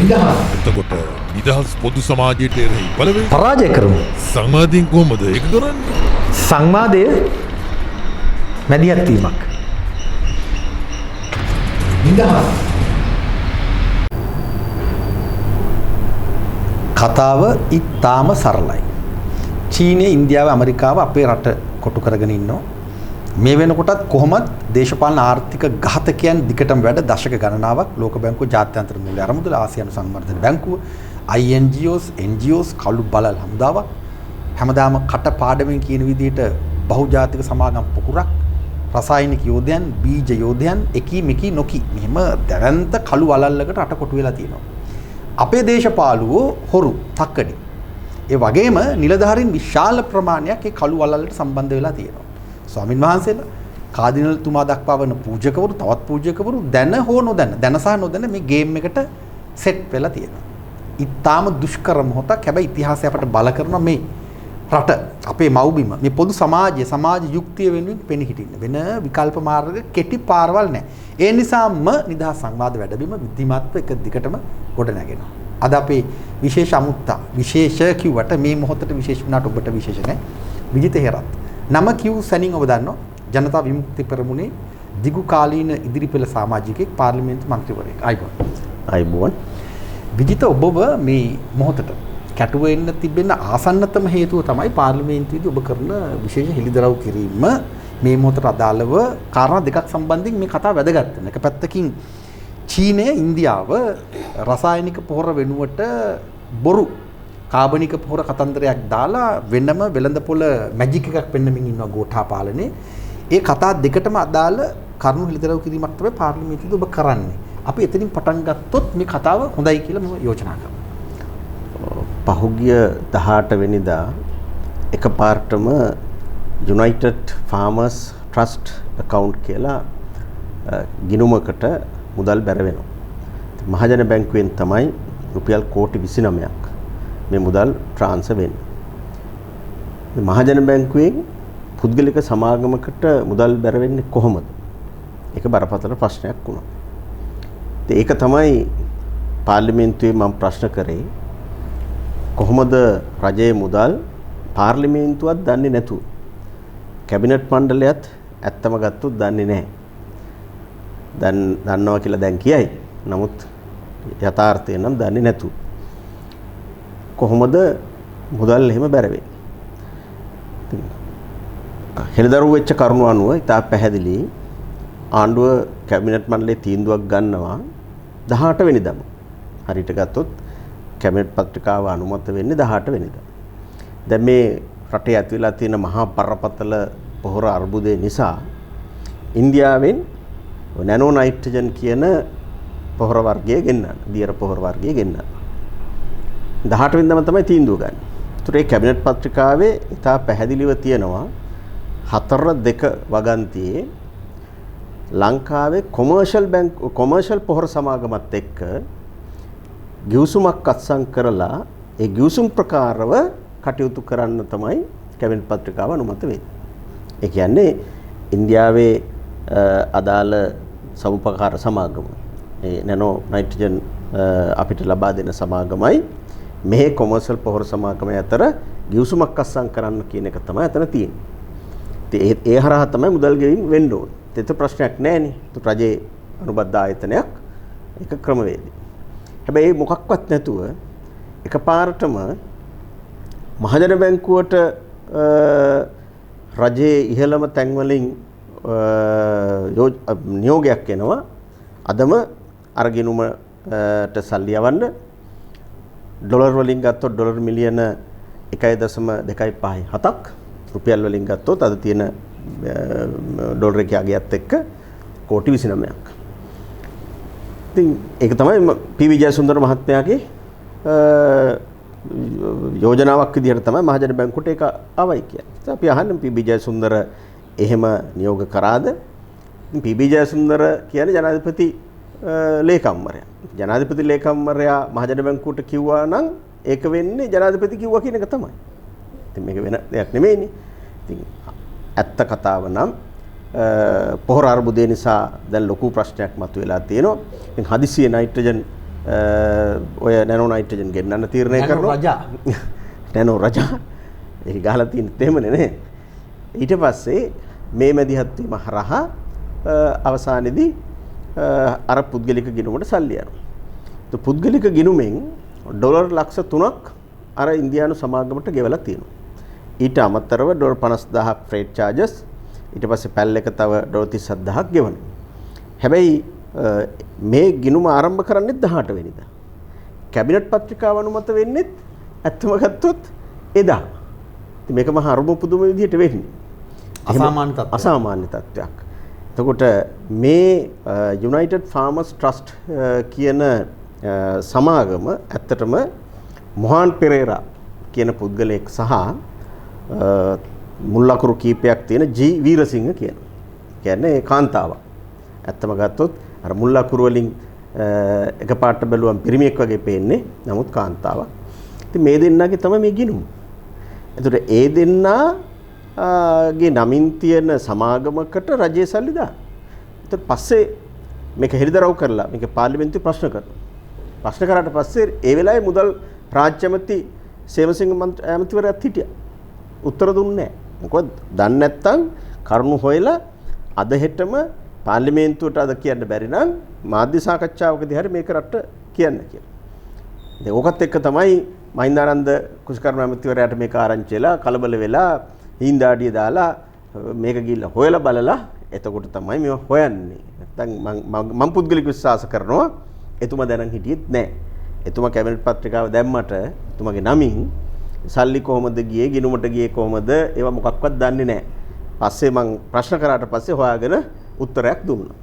එතකොට නිදහස් පොදු සමාජයට එරෙහි බලවේග පරාජය කරමු. සංවාදයෙන් කොහොමද ඒක කරන්නේ? සංවාදය මැදිහත් වීමක්. කතාව ඉතාම සරලයි. චීනය, ඉන්දියාව, ඇමරිකාව අපේ රට කොටු කරගෙන ඉන්නවා. මේ වෙනකොටත් කොහොමත් දේශපාලන ආර්ථික ඝාතකයන් දිගටම වැඩ දශක ගණනාවක් ලෝක බැංකුව, ජාත්‍යන්තර මූල්‍ය අරමුදල, ආසියානු සංවර්ධන බැංකුව, INGOs, NGOs, කළු බලල් හමුදාවක් හැමදාම කටපාඩමින් කියන විදිහට බහුජාතික සමාගම් පොකුරක්, රසායනික යෝධයන්, බීජ යෝධයන්, එකී මෙකී නොකී මෙහෙම දැවැන්ත කළු වලල්ලකට අට කොටු වෙලා තියෙනවා. අපේ දේශපාලුවෝ හොරු, තක්කඩි. ඒ වගේම නිලධාරීන් විශාල ප්‍රමාණයක් ඒ කළු වලල්ලට සම්බන්ධ වෙලා තියෙනවා. ස්වාමින් වහන්සේලා, කාදිනල්තුමා දක්වා වන පූජකවරු, තවත් පූජකවරු දැන හෝ නොදැන, දැන සහ නොදැන මේ ගේම් එකට සෙට් වෙලා තියෙනවා. ඊටාම දුෂ්කර මොහොතක්. හැබැයි ඉතිහාසය අපට බල කරනවා මේ රට, අපේ මව්බිම, මේ පොදු සමාජය, සමාජ යුක්තිය වෙනුවෙන් පෙනී හිටින්න වෙන විකල්ප මාර්ග කෙටි පාරවල් නැහැ. ඒ නිසාම නිදහස් සංවාද වැඩබිම විධිමත්ව එක දිගටම ගොඩ නැගෙනවා. අද අපේ විශේෂ අමුත්තා, විශේෂ කිව්වට මේ මොහොතට විශේෂ වුණාට ඔබට විශේෂ නැහැ. විජිත හේරත් නම කිව් සැනින් ඔබ දන්නවා. ජනතා විමුක්ති පෙරමුණේ දිගු කාලීන ඉදිරිපෙළ සමාජිකයෙක්, පාර්ලිමේන්තු මන්ත්‍රීවරයෙක්. අයිබෝන්. විජිත, ඔබව මේ මොහොතට කැටුව එන්න තිබෙන ආසන්නතම හේතුව තමයි පාර්ලිමේන්තුවේදී ඔබ කරන විශේෂ හෙළිදරව් කිරීම. මේ මොහොතට අදාළව කාරණා දෙකක් සම්බන්ධයෙන් මේ කතාව වැදගත් වෙනවා. එක පැත්තකින් චීනය, ඉන්දියාව රසායනික පොහොර වෙනුවට බොරු කාබනික පොහොර කතන්දරයක් දාලා වෙනම වෙළඳපොළ මැජික් එකක් පෙන්වමින් ඉන්නවා ගෝඨාපාලනේ. ඒ කතා දෙකටම අදාළ කරුණු හෙළිදරව් කිරීමක් තමයි පාර්ලිමේන්තුවේදී ඔබ කරන්නේ. අපි එතනින් පටන් ගත්තොත් මේ කතාව හොඳයි කියලා මම යෝජනා කරනවා. පහුගිය 18 වෙනිදා එකපාරටම United Farmers Trust account කියලා ගිණුමකට මුදල් බැර වෙනවා. මහජන බැංකුවෙන් තමයි රුපියල් කෝටි 29ක් මේ මුදල් ට්‍රාන්ස්ෆර් වෙන්නේ. මහජන බැංකුවෙන් පුද්ගලික සමාගමකට මුදල් බැර වෙන්නේ කොහොමද? ඒක බරපතල ප්‍රශ්නයක් වුණා. ඒක තමයි පාර්ලිමේන්තුවේ මම ප්‍රශ්න කරේ. කොහොමද රජයේ මුදල් පාර්ලිමේන්තුවත් දන්නේ නැතුව, කැබිනට් මණ්ඩලයත් ඇත්තම ගත්තොත් දන්නේ නැහැ. දැන් දන්නවා කියලා දැන් කියයි. නමුත් යථාර්ථය නම් දන්නේ නැතුව කොහොමද මුදල් එහෙම බැර වෙන්නේ? හෙළිදරව් වෙච්ච කරුණු අනුව ඉතා පැහැදිලි ආණ්ඩුව කැබිනට් මණ්ඩලයේ තීන්දුවක් ගන්නවා 18 වෙනිදාම. හරියට ගත්තොත් කැබිනට් පත්‍රිකාව අනුමත වෙන්නේ 18 වෙනිදා. දැන් මේ රටේ ඇති වෙලා තියෙන මහා බරපතල පොහොර අර්බුදය නිසා ඉන්දියාවෙන් නැනෝ නයිට්‍රජන් කියන පොහොර වර්ගය ගෙන්නන්න, දියර පොහොර වර්ගය ගෙන්නන්න. 18 වෙනිදාම තමයි තීන්දුව ගන්න. ඒතර ඒ කැබිනට් පත්‍රිකාවේ ඉතා පැහැදිලිව තියෙනවා 4.2 වගන්තියේ ලංකාවේ කොමර්ෂල් පොහොර සමාගමත් එක්ක ගිවිසුමක් අත්සන් කරලා ඒ ගිවිසුම් ප්‍රකාරව කටයුතු කරන්න තමයි කැබිනට් පත්‍රිකාව අනුමත වෙන්නේ. ඒ කියන්නේ ඉන්දියාවේ අදාළ සමුපකාර සමාගම, ඒ නැනෝ නයිට්‍රජන් අපිට ලබා දෙන සමාගමයි මෙහි කොමර්ෂල් පොහොර සමාගමයි අතර ගිවිසුමක් අත්සන් කරන්න කියන එක තමයි අතන තියෙන්නේ. ඒ හරහා තමයි මුදල් ගෙවීම වෙන්න ඕනේ. ඒක ප්‍රශ්නයක් නෑ නේ. රජයේ අනුබද්ධ ආයතනයක් ඒක ක්‍රමවේදය. හැබැයි මොකක්වත් නැතුව එකපාරටම මහජන බැංකුවට රජයේ ඉහළම තැන්වලින් නියෝගයක් එනවා. අදම අර ගිණුමට සල්ලි යවන්න. ඩොලර් වලින් ගත්තොත් ඩොලර් මිලියන 1.257ක්, රුපියල් වලින් ගත්තොත් අද තියෙන ඩොලර් එකේ අගයත් එක්ක කෝටි 29ක්. ඉතින් ඒක තමයි පී.වී. ජයසුන්දර මහත්මයාගේ යෝජනාවක් විදිහට තමයි මහජන බැංකුවට ඒක ආවයි කියන්නේ. අපි අහන්නේ පී.වී. ජයසුන්දර එහෙම නියෝග කරාද? පී.වී. ජයසුන්දර කියන්නේ ජනාධිපති ලේකම්වරයා. ජනාධිපති ලේකම්වරයා මහජන බැංකුවට කිව්වා නම් ඒක වෙන්නේ ජනාධිපති කිව්වා කියන එක තමයි. ඉතින් මේක වෙන දෙයක් නෙමෙයිනේ. ඉතින් ඇත්ත කතාව නම් පොහොර අර්බුදය නිසා දැන් ලොකු ප්‍රශ්නයක් මතුවලා තියෙනවා. ඉතින් හදිසියේ නයිට්‍රජන් ඔය නැනෝ නයිට්‍රජන් ගෙන්නන්න තීරණය කරනවා. නැනෝ රජා. ඒක ගහලා තියෙන තේමනේ නේ. ඊට පස්සේ මේ මැදිහත් වීම හරහා අවසානයේදී අර පුද්ගලික ගිණුමට සල්ලි යනවා. તો පුද්ගලික ගිණුමෙන් ඩොලර් ලක්ෂ 3ක් අර ඉන්දියානු සමාගමට ගෙවලා තියෙනවා. ඊට අමතරව ඩොලර් 50000ක් ෆ්‍රේට් චාර්ජස් ඊට පස්සේ පැල් එක තව ඩොලර් 37000ක් ගෙවනවා. හැබැයි මේ ගිණුම ආරම්භ කරන්නේ 18 වෙනිදා. කැබිනට් පත්‍රිකාව අනුමත වෙන්නේ ඇත්තම ගත්තොත් එදා. ඉතින් මේක මහා අරුම පුදුම විදිහට වෙන්නේ. අසාමාන්‍ය තත්ත්වයක්. එතකොට මේ යුනයිටඩ් ෆාමර්ස් ට්‍රස්ට් කියන සමාගම ඇත්තටම මොහාන් පෙරේරා කියන පුද්ගලයෙක් සහ මුල් ලකුරු කීපයක් තියෙන ජී වීරසිංහ කියන. කියන්නේ කාන්තාවක්. ඇත්තම ගත්තොත් අර මුල් ලකුරු වලින් එකපාරට බැලුවම පිරිමියෙක් වගේ පේන්නේ. නමුත් කාන්තාවක්. ඉතින් මේ දෙන්නගේ තමයි මේ ගිණුම. එතකොට ඒ දෙන්නාගේ නමින් තියෙන සමාගමකට රජයේ සල්ලි දාන. ඊට පස්සේ මේක හෙළිදරව් කරලා මේක පාර්ලිමේන්තුවේ ප්‍රශ්න කරනවා. ප්‍රශ්න කරාට පස්සේ ඒ වෙලාවේ මුදල් රාජ්‍ය ඇමති සේවසිංහ ඇමතිවරයාත් හිටියා. උත්තර දුන්නේ නැහැ. මොකද දන්නේ නැත්තම් කරුණු හොයලා අද හෙටම පාර්ලිමේන්තුවට අද කියන්න බැරි නම් මාධ්‍ය සාකච්ඡාවකදී හරි මේක රට කියන්න කියලා. දැන් ඕකත් එක්ක තමයි මහින්දානන්ද කුෂ්කර්ම ඇමතිවරයාට මේක ආරංචි වෙලා කලබල වෙලා හිඳාඩිය දාලා මේක ගිහිල්ලා හොයලා බලලා එතකොට තමයි මේව හොයන්නේ. නැත්තම් මම පුද්ගලික විශ්වාස කරනවා එතුමා දැනන් හිටියෙත් නැහැ. එතුමා කැබිනට් පත්‍රිකාව දැම්මට එතුමාගේ නමින් සල්ලි කොහොමද ගියේ ගිණුමට ගියේ කොහොමද ඒවා මොකක්වත් දන්නේ නැහැ. පස්සේ මම ප්‍රශ්න කරාට පස්සේ හොයාගෙන උත්තරයක් දුන්නා.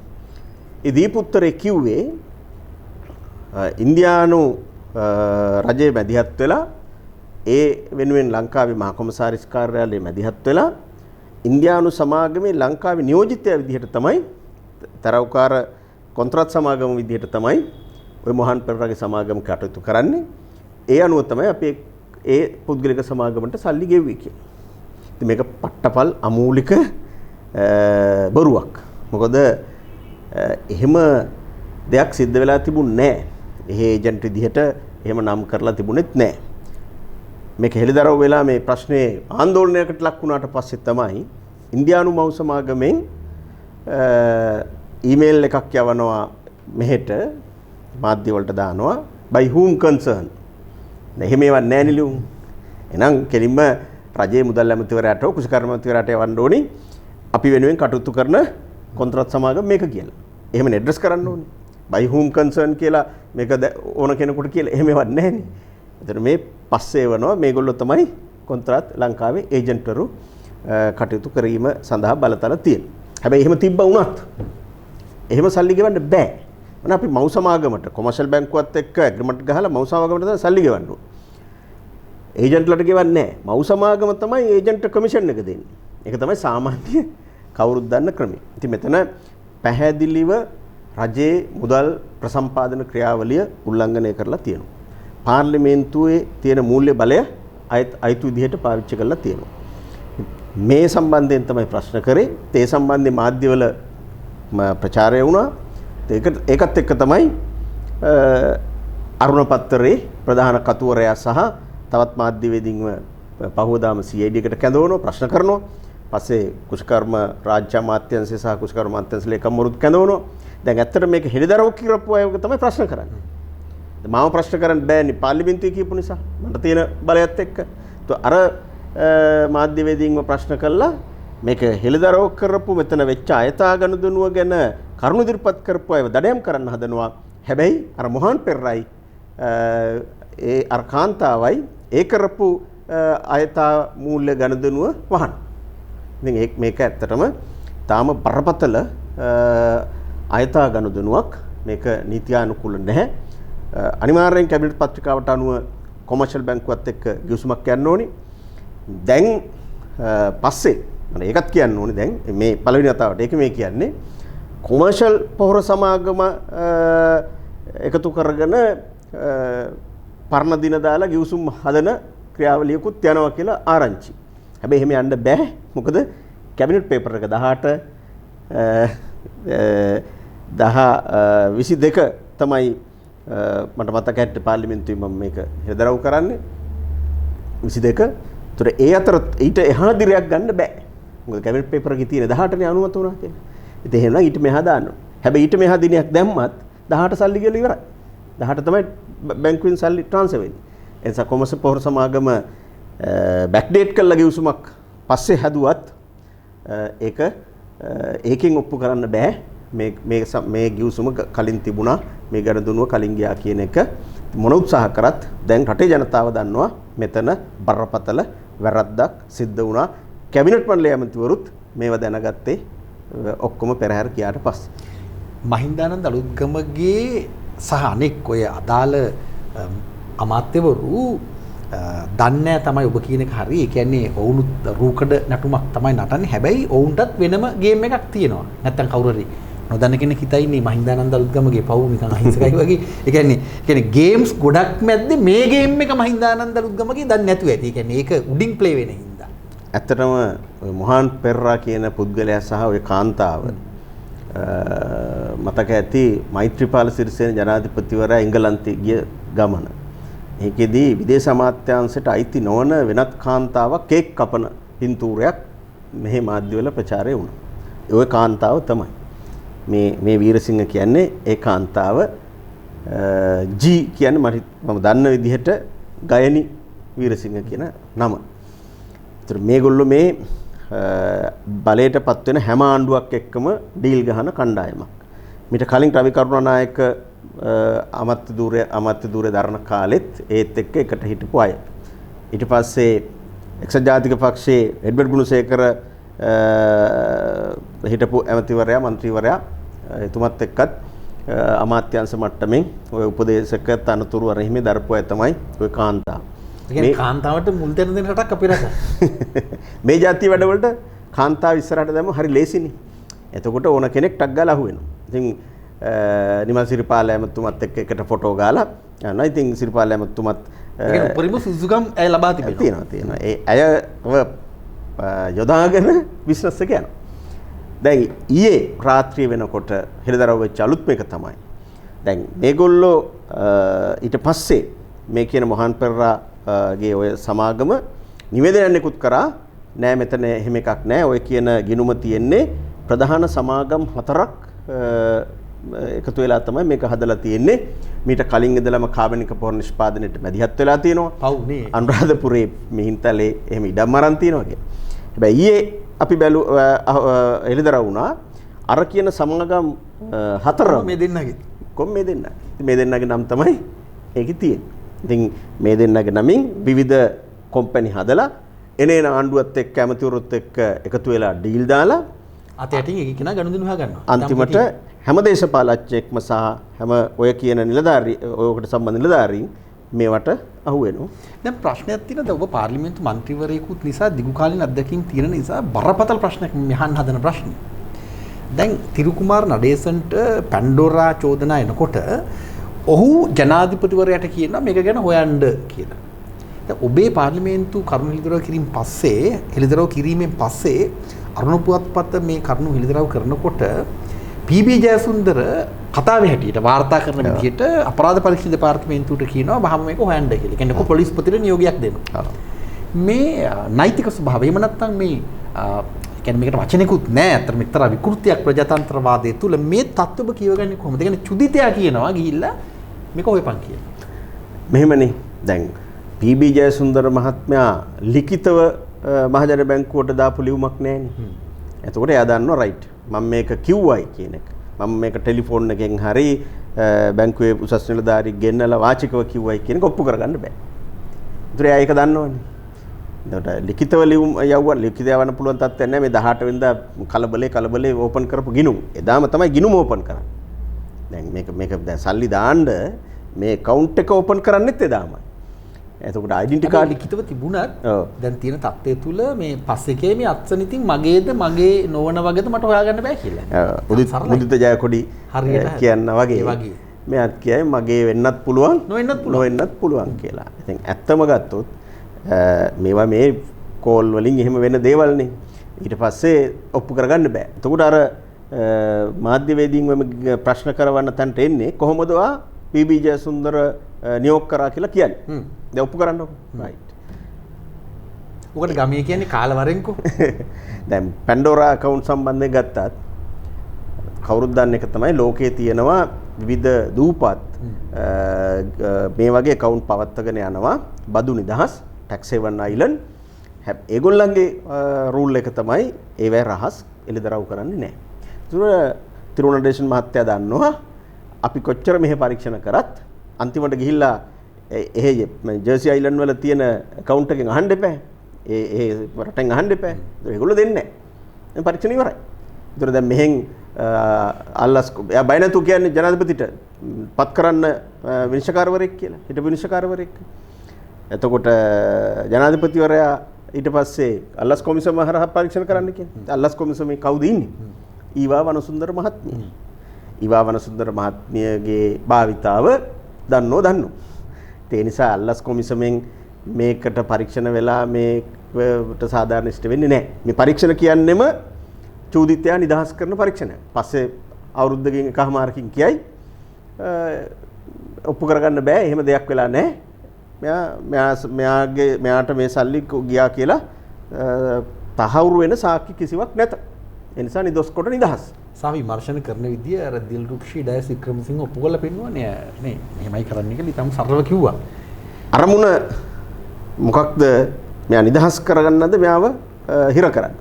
ඒ දීප උත්තරේ කිව්වේ ඉන්දියානු රජයේ මැදිහත් වෙලා ඒ වෙනුවෙන් ලංකාවේ මහා කොමසාරිස් කාර්යාලයේ මැදිහත් වෙලා ඉන්දියානු සමාගමේ ලංකාවේ නියෝජිතයා විදිහට තමයි තරවකාර කොන්ත්‍රාත් සමාගම විදිහට තමයි ඔය මොහන් පෙරේරාගේ සමාගම කටයුතු කරන්නේ. ඒ අනුව තමයි අපි ඒ පුද්ගලික සමාගමට සල්ලි ගෙව්වේ කියන්නේ. ඉතින් මේක පට්ටපල් අමූලික බොරුවක්. මොකද එහෙම දෙයක් සිද්ධ වෙලා තිබුණේ නැහැ. එහෙ ඒජන්ට් විදිහට එහෙම නම් කරලා තිබුණෙත් නැහැ. මේක හෙළිදරව් වෙලා මේ ප්‍රශ්නේ ආందోලනයකට ලක් වුණාට පස්සේ තමයි ඉන්දියානු මව් සමාගමෙන් ඊමේල් එකක් යවනවා මෙහෙට මාධ්‍ය වලට දානවා by whom concern. එහෙම ඒවා නැහැ නිලු. එහෙනම් කෙලින්ම රජයේ මුදල් ඇමතිවරයාට කුෂිකර්ම ඇමතිවරයාට යවන්න ඕනි අපි වෙනුවෙන් කටයුතු කරන කොන්ත්‍රාත් සමාගම මේක කියලා. එහෙමනේ ඇඩ්‍රස් කරන්න ඕනේ. by whom concern කියලා මේක ඕන කෙනෙකුට කියලා එහෙම ඒවා නැහැ නේ. එතන මේ පස්සේ වෙනවා මේගොල්ලෝ තමයි කොන්ත්‍රාත් ලංකාවේ ඒජන්ට්වරු කටයුතු කිරීම සඳහා බලතල තියෙන. හැබැයි එහෙම තිබ්බා වුණත් එහෙම සල්ලි ගෙවන්න බෑ. මොන අපි මව් සමාගමට කොමර්ෂල් බැංකුවත් එක්ක ඇග්‍රීමන්ට් ගහලා මව් සමාගමට තමයි සල්ලි ගෙවන්න ඕනේ. ඒජන්ට්ලට ගෙවන්නේ නැහැ. මව් සමාගම තමයි ඒජන්ට් කමිෂන් එක දෙන්නේ. ඒක තමයි සාමාන්‍ය කවුරුත් දන්න ක්‍රමය. ඉතින් මෙතන පැහැදිලිව රජයේ මුදල් ප්‍රසම්පාදන ක්‍රියාවලිය උල්ලංඝනය කරලා තියෙනවා. පාර්ලිමේන්තුවේ තියෙන මූල්‍ය බලය අයිතු විදිහට පාවිච්චි කරලා තියෙනවා. මේ සම්බන්ධයෙන් තමයි ප්‍රශ්න කරේ. ඒ සම්බන්ධයෙන් මාධ්‍යවල ප්‍රචාරය වුණා. ඒකත් එක්ක තමයි අරුණ පත්තරේ ප්‍රධාන කතුවරයා සහ තවත් මාධ්‍යවේදීන්ව පහවදාම CID එකට කැඳවනවා ප්‍රශ්න කරනවා. පස්සේ කුෂ්කර්ම රාජ්‍ය අමාත්‍යාංශය සහ කුෂ්කර්ම අමාත්‍යාංශ ලේකම්වරුත් කැඳවනවා. දැන් ඇත්තට මේක හෙළිදරව් කරපු අය තමයි ප්‍රශ්න කරන්නේ. මාව ප්‍රශ්න කරන්න බෑනේ පාර්ලිමේන්තුවේ කියපු නිසා මට තියෙන බලයත් එක්ක. අර මාධ්‍යවේදීන්ව ප්‍රශ්න කළා මේක හෙළිදරව් කරපු මෙතන වෙච්ච අයථා ගනුදෙනුව ගැන කරුණු ඉදිරිපත් කරපු අයව දඩයම් කරන්න හදනවා. හැබැයි අර මොහන් පෙරේරායි ඒ අර කාන්තාවයි ඒ කරපු අයථා මූල්‍ය ගනුදෙනුව වහන. ඉතින් මේක ඇත්තටම තාම බරපතල අයථා ගනුදෙනුවක්. මේක නීත්‍යානුකූල නැහැ. අනිවාර්යෙන් කැබිනට් පත්‍රිකාවට අනුව කොමර්ෂල් බැංකුවත් එක්ක ගිවිසුමක් යන්න ඕනි. දැන් පස්සේ මම ඒකත් කියන්න ඕනේ දැන් මේ පළවෙනි වතාවට ඒක මේ කියන්නේ කොමර්ෂල් පොහොර සමාගම එකතු කරගෙන පරණ දින දාලා ගිවිසුම් හදන ක්‍රියාවලියකුත් යනවා කියලා ආරංචි. හැබැයි එහෙම යන්න බෑ. මොකද කැබිනට් පේපර් එක 22 තමයි මට මතක ඇත්තේ පාර්ලිමේන්තුවේ මම මේක හෙදරව් කරන්නේ 22. ඒතර ඒ අතර ඊට එහා දිරයක් ගන්න බෑ. මොකද කැබිනට් පේපර් එකේ තියෙන 18නේ අනුමත වුණා කියලා. ඉතින් එහෙනම් ඊට මෙහා දාන්න ඕනේ. හැබැයි ඊට මෙහා දිනයක් දැම්මත් 18 සල්ලි කියලා ඉවරයි. 18 තමයි බැංකුවෙන් සල්ලි ට්‍රාන්ස්ෆර් වෙන්නේ. ඒ නිසා කොමර්ස් පොහොර සමාගම බෑක්ඩේට් කරලා ගෙවුසුමක් පස්සේ හැදුවත් ඒක ඒකෙන් ඔප්පු කරන්න බෑ. මේ ගිවිසුම කලින් තිබුණා, මේ ගණදුනුව කලින් ගියා කියන එක මොන උත්සාහ කරත් දැන් රටේ ජනතාව දන්නවා මෙතන බරපතල වැරද්දක් සිද්ධ වුණා. කැබිනට් මණ්ඩලයේ ඇමතිවරුත් මේව දැනගත්තේ ඔක්කොම පෙරහැර ගියාට පස්සේ. මහින්දානන්ද අලුත්ගමගේ සහ අනෙක් ඔය අදාළ අමාත්‍යවරු දන්නේ තමයි ඔබ කියන එක හරි. ඒ කියන්නේ ඔවුනුත් රූකඩ නටුමක් තමයි නටන්නේ. හැබැයි ඔවුන්ටත් වෙනම ගේම් එකක් තියෙනවා. නැත්තම් කවුරු හරි නොදන්න කෙනෙක් හිතයි ඉන්නේ මහින්දානන්ද අලුත්ගමගේ පව් නිකන් අහිංසකයි වගේ. ඒ කියන්නේ ගේම්ස් ගොඩක් මැද්දේ මේ ගේම් එක මහින්දානන්ද අලුත්ගමගේ දන්නේ නැතුව ඇති. ඒ කියන්නේ ඒක උඩින් ප්ලේ වෙන හින්දා. ඇත්තටම මොහාන් පෙරරා කියන පුද්ගලයා සහ ඔය කාන්තාව මතක ඇති මෛත්‍රීපාල සිරිසේන ජනාධිපතිවරයා එංගලන්තේ ගිය ගමන. ඒකෙදී විදේශ අමාත්‍යාංශයට අයිති නොවන වෙනත් කාන්තාවක් කේක් කපන පින්තූරයක් මෙහි මාධ්‍යවල ප්‍රචාරය වුණා. ඒ කාන්තාව තමයි මේ වීරසිංහ කියන්නේ. ඒ කාන්තාව ජී කියන්නේ මම දන්න විදිහට ගයනි වීරසිංහ කියන නම. ඒතර මේගොල්ලෝ මේ බලයට පත් වෙන හැම ආණ්ඩුවක් එක්කම ඩීල් ගහන කණ්ඩායමක්. මීට කලින් රවි කරුණානායක අමාත්‍ය ධූරය දරන කාලෙත් ඒත් එක්ක එකට හිටපු අය. ඊට පස්සේ එක්සත් ජාතික පක්ෂයේ එඩ්වඩ් ගුණසේකර හිටපු ඇමතිවරයා මන්ත්‍රීවරයා එතුමත් එක්කත් අමාත්‍යංශ මට්ටමින් ඔය උපදේශක තනතුරු අරහිමේ දරපු අය තමයි ඔය කාන්තාව. ඒ කියන්නේ කාන්තාවට මුල් තැන දෙන රටක් අපේ රට. මේ જાති වැඩවලට කාන්තාව ඉස්සරහට දැම්ම හරි ලේසිනේ. එතකොට ඕන කෙනෙක් ටක් ගාලා අහුවෙනවා. ඉතින් නිමල් සිරිපාල ඇමතුමත් එක්ක එකට ෆොටෝ ගාලා යනවා. ඉතින් සිරිපාල ඇමතුමත් ඒ උපරිම සුසුකම් ඇය ලබා තිබෙනවා. තියෙනවා. ඒ අයව යොදාගෙන බිස්නස් එක යනවා. දැන් ඊයේ රාත්‍රිය වෙනකොට හෙළිදරව් වෙච්ච අලුත්ම එක තමයි. දැන් මේගොල්ලෝ ඊට පස්සේ මේ කියන මොහාන් පෙරරාගේ ඔය සමාගම නිවේදනයකුත් කරා නෑ මෙතන එහෙම එකක් නෑ. ඔය කියන ගිණුම තියෙන්නේ ප්‍රධාන සමාගම් 4ක් එකතු වෙලා තමයි මේක හදලා තියෙන්නේ. මීට කලින් ඉඳලම කාබනික පොහොර නිෂ්පාදනයට මැදිහත් වෙලා තියෙනවා. පව්නේ. අනුරාධපුරේ මිහින්තලේ එහෙම ඉඩම් අරන් තියෙනවා කියලා. හැබැයි ඊයේ අපි හෙළිදරව් වුණා අර කියන සමාගම් 4 මේ දෙන්නගේ. මේ දෙන්න. මේ දෙන්නගේ නම් තමයි ඒකේ තියෙන්නේ. ඉතින් මේ දෙන්නගේ නමින් විවිධ කම්පැනි හදලා එනේන ආණ්ඩුවත් එක්ක ඇමතිවරුත් එක්ක එකතු වෙලා ඩීල් දාලා අතයටින් එක කෙනා ගනුදෙනු හොයාගන්නවා. අන්තිමට හැම දේශපාලච්චයෙක්ම සහ හැම ඔය කියන නිලධාරී ඔයකට සම්බන්ධ නිලධාරීන් මේවට අහු වෙනවා. දැන් ප්‍රශ්නයක් තියෙනවා. ඔබ පාර්ලිමේන්තු මන්ත්‍රීවරයෙකුත් නිසා දිගු කාලින අත්දැකීම් තියෙන නිසා බරපතල ප්‍රශ්නයක් මෙහන් හදන ප්‍රශ්නේ. දැන් තිරුකුමාර නඩේසන්ට පැන්ඩෝරා චෝදනා එනකොට ඔහු ජනාධිපතිවරයාට කියනවා මේක ගැන හොයන්න කියලා. දැන් ඔබේ පාර්ලිමේන්තු කරුණු හෙළිදරව් කිරීමෙන් පස්සේ අරුණ පුවත්පත මේ කරුණු හෙළිදරව් කරනකොට පී.බී. ජයසුන්දර කතාවේ හැටියට වාර්තා කරන විදිහට අපරාධ පරීක්ෂණ දෙපාර්තමේන්තුවට කියනවා වහම මේක හොයන්න කියලා. කියන්නේ පොලිස්පතිට නියෝගයක් දෙනවා. මේ නෛතික ස්වභාවය එහෙම නැත්නම් මේ කියන්නේ මේකට වචනෙකුත් නැහැ. අතර මෙතර විකෘතියක් ප්‍රජාතන්ත්‍රවාදයේ තුල මේ තත්ත්ව ඔබ කියවගන්නේ කොහොමද? ඒ කියන්නේ චුදිතයා කියනවා ගිහිල්ලා මේක හොයපන් කියලා. මෙහෙමනේ. දැන් පී.බී. ජයසුන්දර මහත්මයා ලිඛිතව මහජන බැංකුවට දාපු ලියුමක් නැහැනේ. එතකොට එයා දන්නවා රයිට්. මම මේක කිව්වයි කියන එක. මම මේක ටෙලිෆෝන් එකෙන් හරි බැංකුවේ උසස් නිලධාරි ගෙන්නලා වාචිකව කිව්වයි කියන එක ඔප්පු කරගන්න බෑ. ඒතර එයා ඒක දන්නවනේ. එතකොට ලිඛිතව ලිඛිත යවන්න පුළුවන් තත්ත්වයක් නැහැ. මේ 18 වෙනිදා කලබලේ ඕපන් කරපු ගිණුම්. එදාම තමයි ගිණුම ඕපන් කරන්නේ. දැන් මේක දැන් සල්ලි දාන්න මේ account එක ඕපන් කරන්නෙත් එදාමයි. එතකොට ඩෙන්ටි කාඩ් ලිඛිතව තිබුණත් දැන් තියෙන තත්ත්වය තුල මේ පස්සේකේ මේ අත්සන් ඉතින් මගේද මගේ නොවන වගේද මට හොයාගන්න බෑ කියලා. මුදිත ජයකොඩි කියන්න වගේ. මෙයාත් කියයි මගේ වෙන්නත් පුළුවන් නොවෙන්නත් පුළුවන් කියලා. ඉතින් ඇත්තම ගත්තොත් මේවා මේ කෝල් වලින් එහෙම වෙන දේවල්නේ. ඊට පස්සේ ඔප්පු කරගන්න බෑ. එතකොට අර මාධ්‍යවේදීන් ප්‍රශ්න කරවන්න තැනට එන්නේ කොහොමද පී.බී. ජයසුන්දර නියෝග කරා කියලා කියන්නේ. දැන් ඔප්පු කරන්නකො. රයිට්. ඔකට ගමේ කියන්නේ කාලවරෙන්කෝ. දැන් පැන්ඩෝරා account සම්බන්ධයෙන් ගත්තත් කවුරුත් දන්න එක තමයි ලෝකයේ තියෙනවා විවිධ දූපත් මේ වගේ account පවත්වාගෙන යනවා බදු නිදහස් tax haven island ඒගොල්ලන්ගේ රූල් එක තමයි ඒවැ රහස් එළිදරව් කරන්නේ නැහැ. තිරුණඩේශන් මහත්තයා දන්නවා අපි කොච්චර මෙහෙ පරීක්ෂණ කරත් අන්තිමට ගිහිල්ලා එහෙ ජර්සි අයිලන්ඩ් වල තියෙන account එකෙන් අහන්න එපා. ඒ රටෙන් අහන්න එපා. ඒගොල්ලෝ දෙන්නේ නැහැ. පරීක්ෂණ ඉවරයි. ඒතර දැන් මෙහෙන් අල්ලස් එයා බය නැතු කියන්නේ ජනාධිපතිට පත් කරන්න විනිශ්චයකාරවරයෙක් කියලා. හිටපු විනිශ්චයකාරවරයෙක්. එතකොට ජනාධිපතිවරයා ඊට පස්සේ අල්ලස් කොමිසම හරහා පරීක්ෂණ කරන්න කියන්නේ. අල්ලස් කොමිසමේ කවුද ඉන්නේ? ඊවා වනසුන්දර මහත්මිය. ඊවා වනසුන්දර මහත්මියගේ භාවිතාව දන්නෝ. ඒ නිසා අල්ලස් කොමිසමෙන් මේකට පරීක්ෂණ වෙලා මේකට සාධාරණ ඉෂ්ට වෙන්නේ නැහැ. මේ පරීක්ෂණ කියන්නෙම චූදිතයා නිදහස් කරන පරීක්ෂණය. පස්සේ අවුරුද්දකින් එකමාරකින් කියයි ඔප්පු කරගන්න බෑ. එහෙම දෙයක් වෙලා නැහැ. මෙයාට මේ සල්ලි ගියා කියලා තහවුරු වෙන සාක්ෂි කිසිවක් නැත. ඒ නිසා නිදොස් කොට නිදහස්. සාම විමර්ශන කරන විදිය අර දිල්රුක්ෂී ඩයස් වික්‍රමසිංහ ඔප්පු කරලා පෙන්නුවනේ නේ. මෙහෙමයි කරන්න කියලා ඊටම සරලව කිව්වා. අරමුණ මොකක්ද? මෙයා නිදහස් කරගන්නද මෙයාව හිර කරන්න.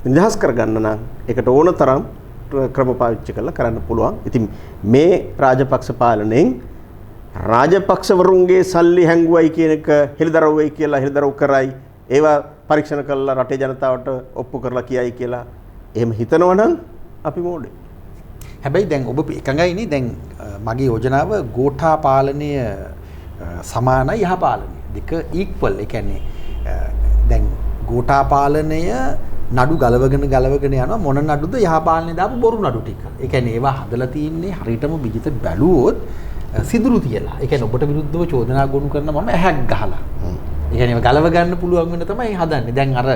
නිදහස් කරගන්න නම් ඒකට ඕන තරම් ක්‍රම පාවිච්චි කරලා කරන්න පුළුවන්. ඉතින් මේ රාජපක්ෂ පාලනයෙන් රාජපක්ෂවරුන්ගේ සල්ලි හැංගුවයි කියන එක හෙළිදරව් වෙයි කියලා හෙළිදරව් කරයි. ඒවා පරීක්ෂණ කරලා රටේ ජනතාවට ඔප්පු කරලා කියයි කියලා එහෙම හිතනවනම් අපි මෝඩේ. හැබැයි දැන් ඔබ එකඟයිනේ දැන් මගේ යෝජනාව ගෝඨා පාලනය සමානයි යහ පාලනය. දෙක ඉක්වල්. ඒ කියන්නේ දැන් ගෝඨා පාලනය නඩු ගලවගෙන යනවා මොන නඩුද යහ පාලනේ දාපු බොරු නඩු ටික. ඒ කියන්නේ ඒවා හදලා තින්නේ හරියටම විජිත බැලුවොත් සිදුරු තියලා. ඒ කියන්නේ ඔබට විරුද්ධව චෝදනා ගොනු කරන මම ඇහැක් ගහලා. ඒ කියන්නේ ගලව ගන්න පුළුවන් වෙන තමයි හදන්නේ. දැන් අර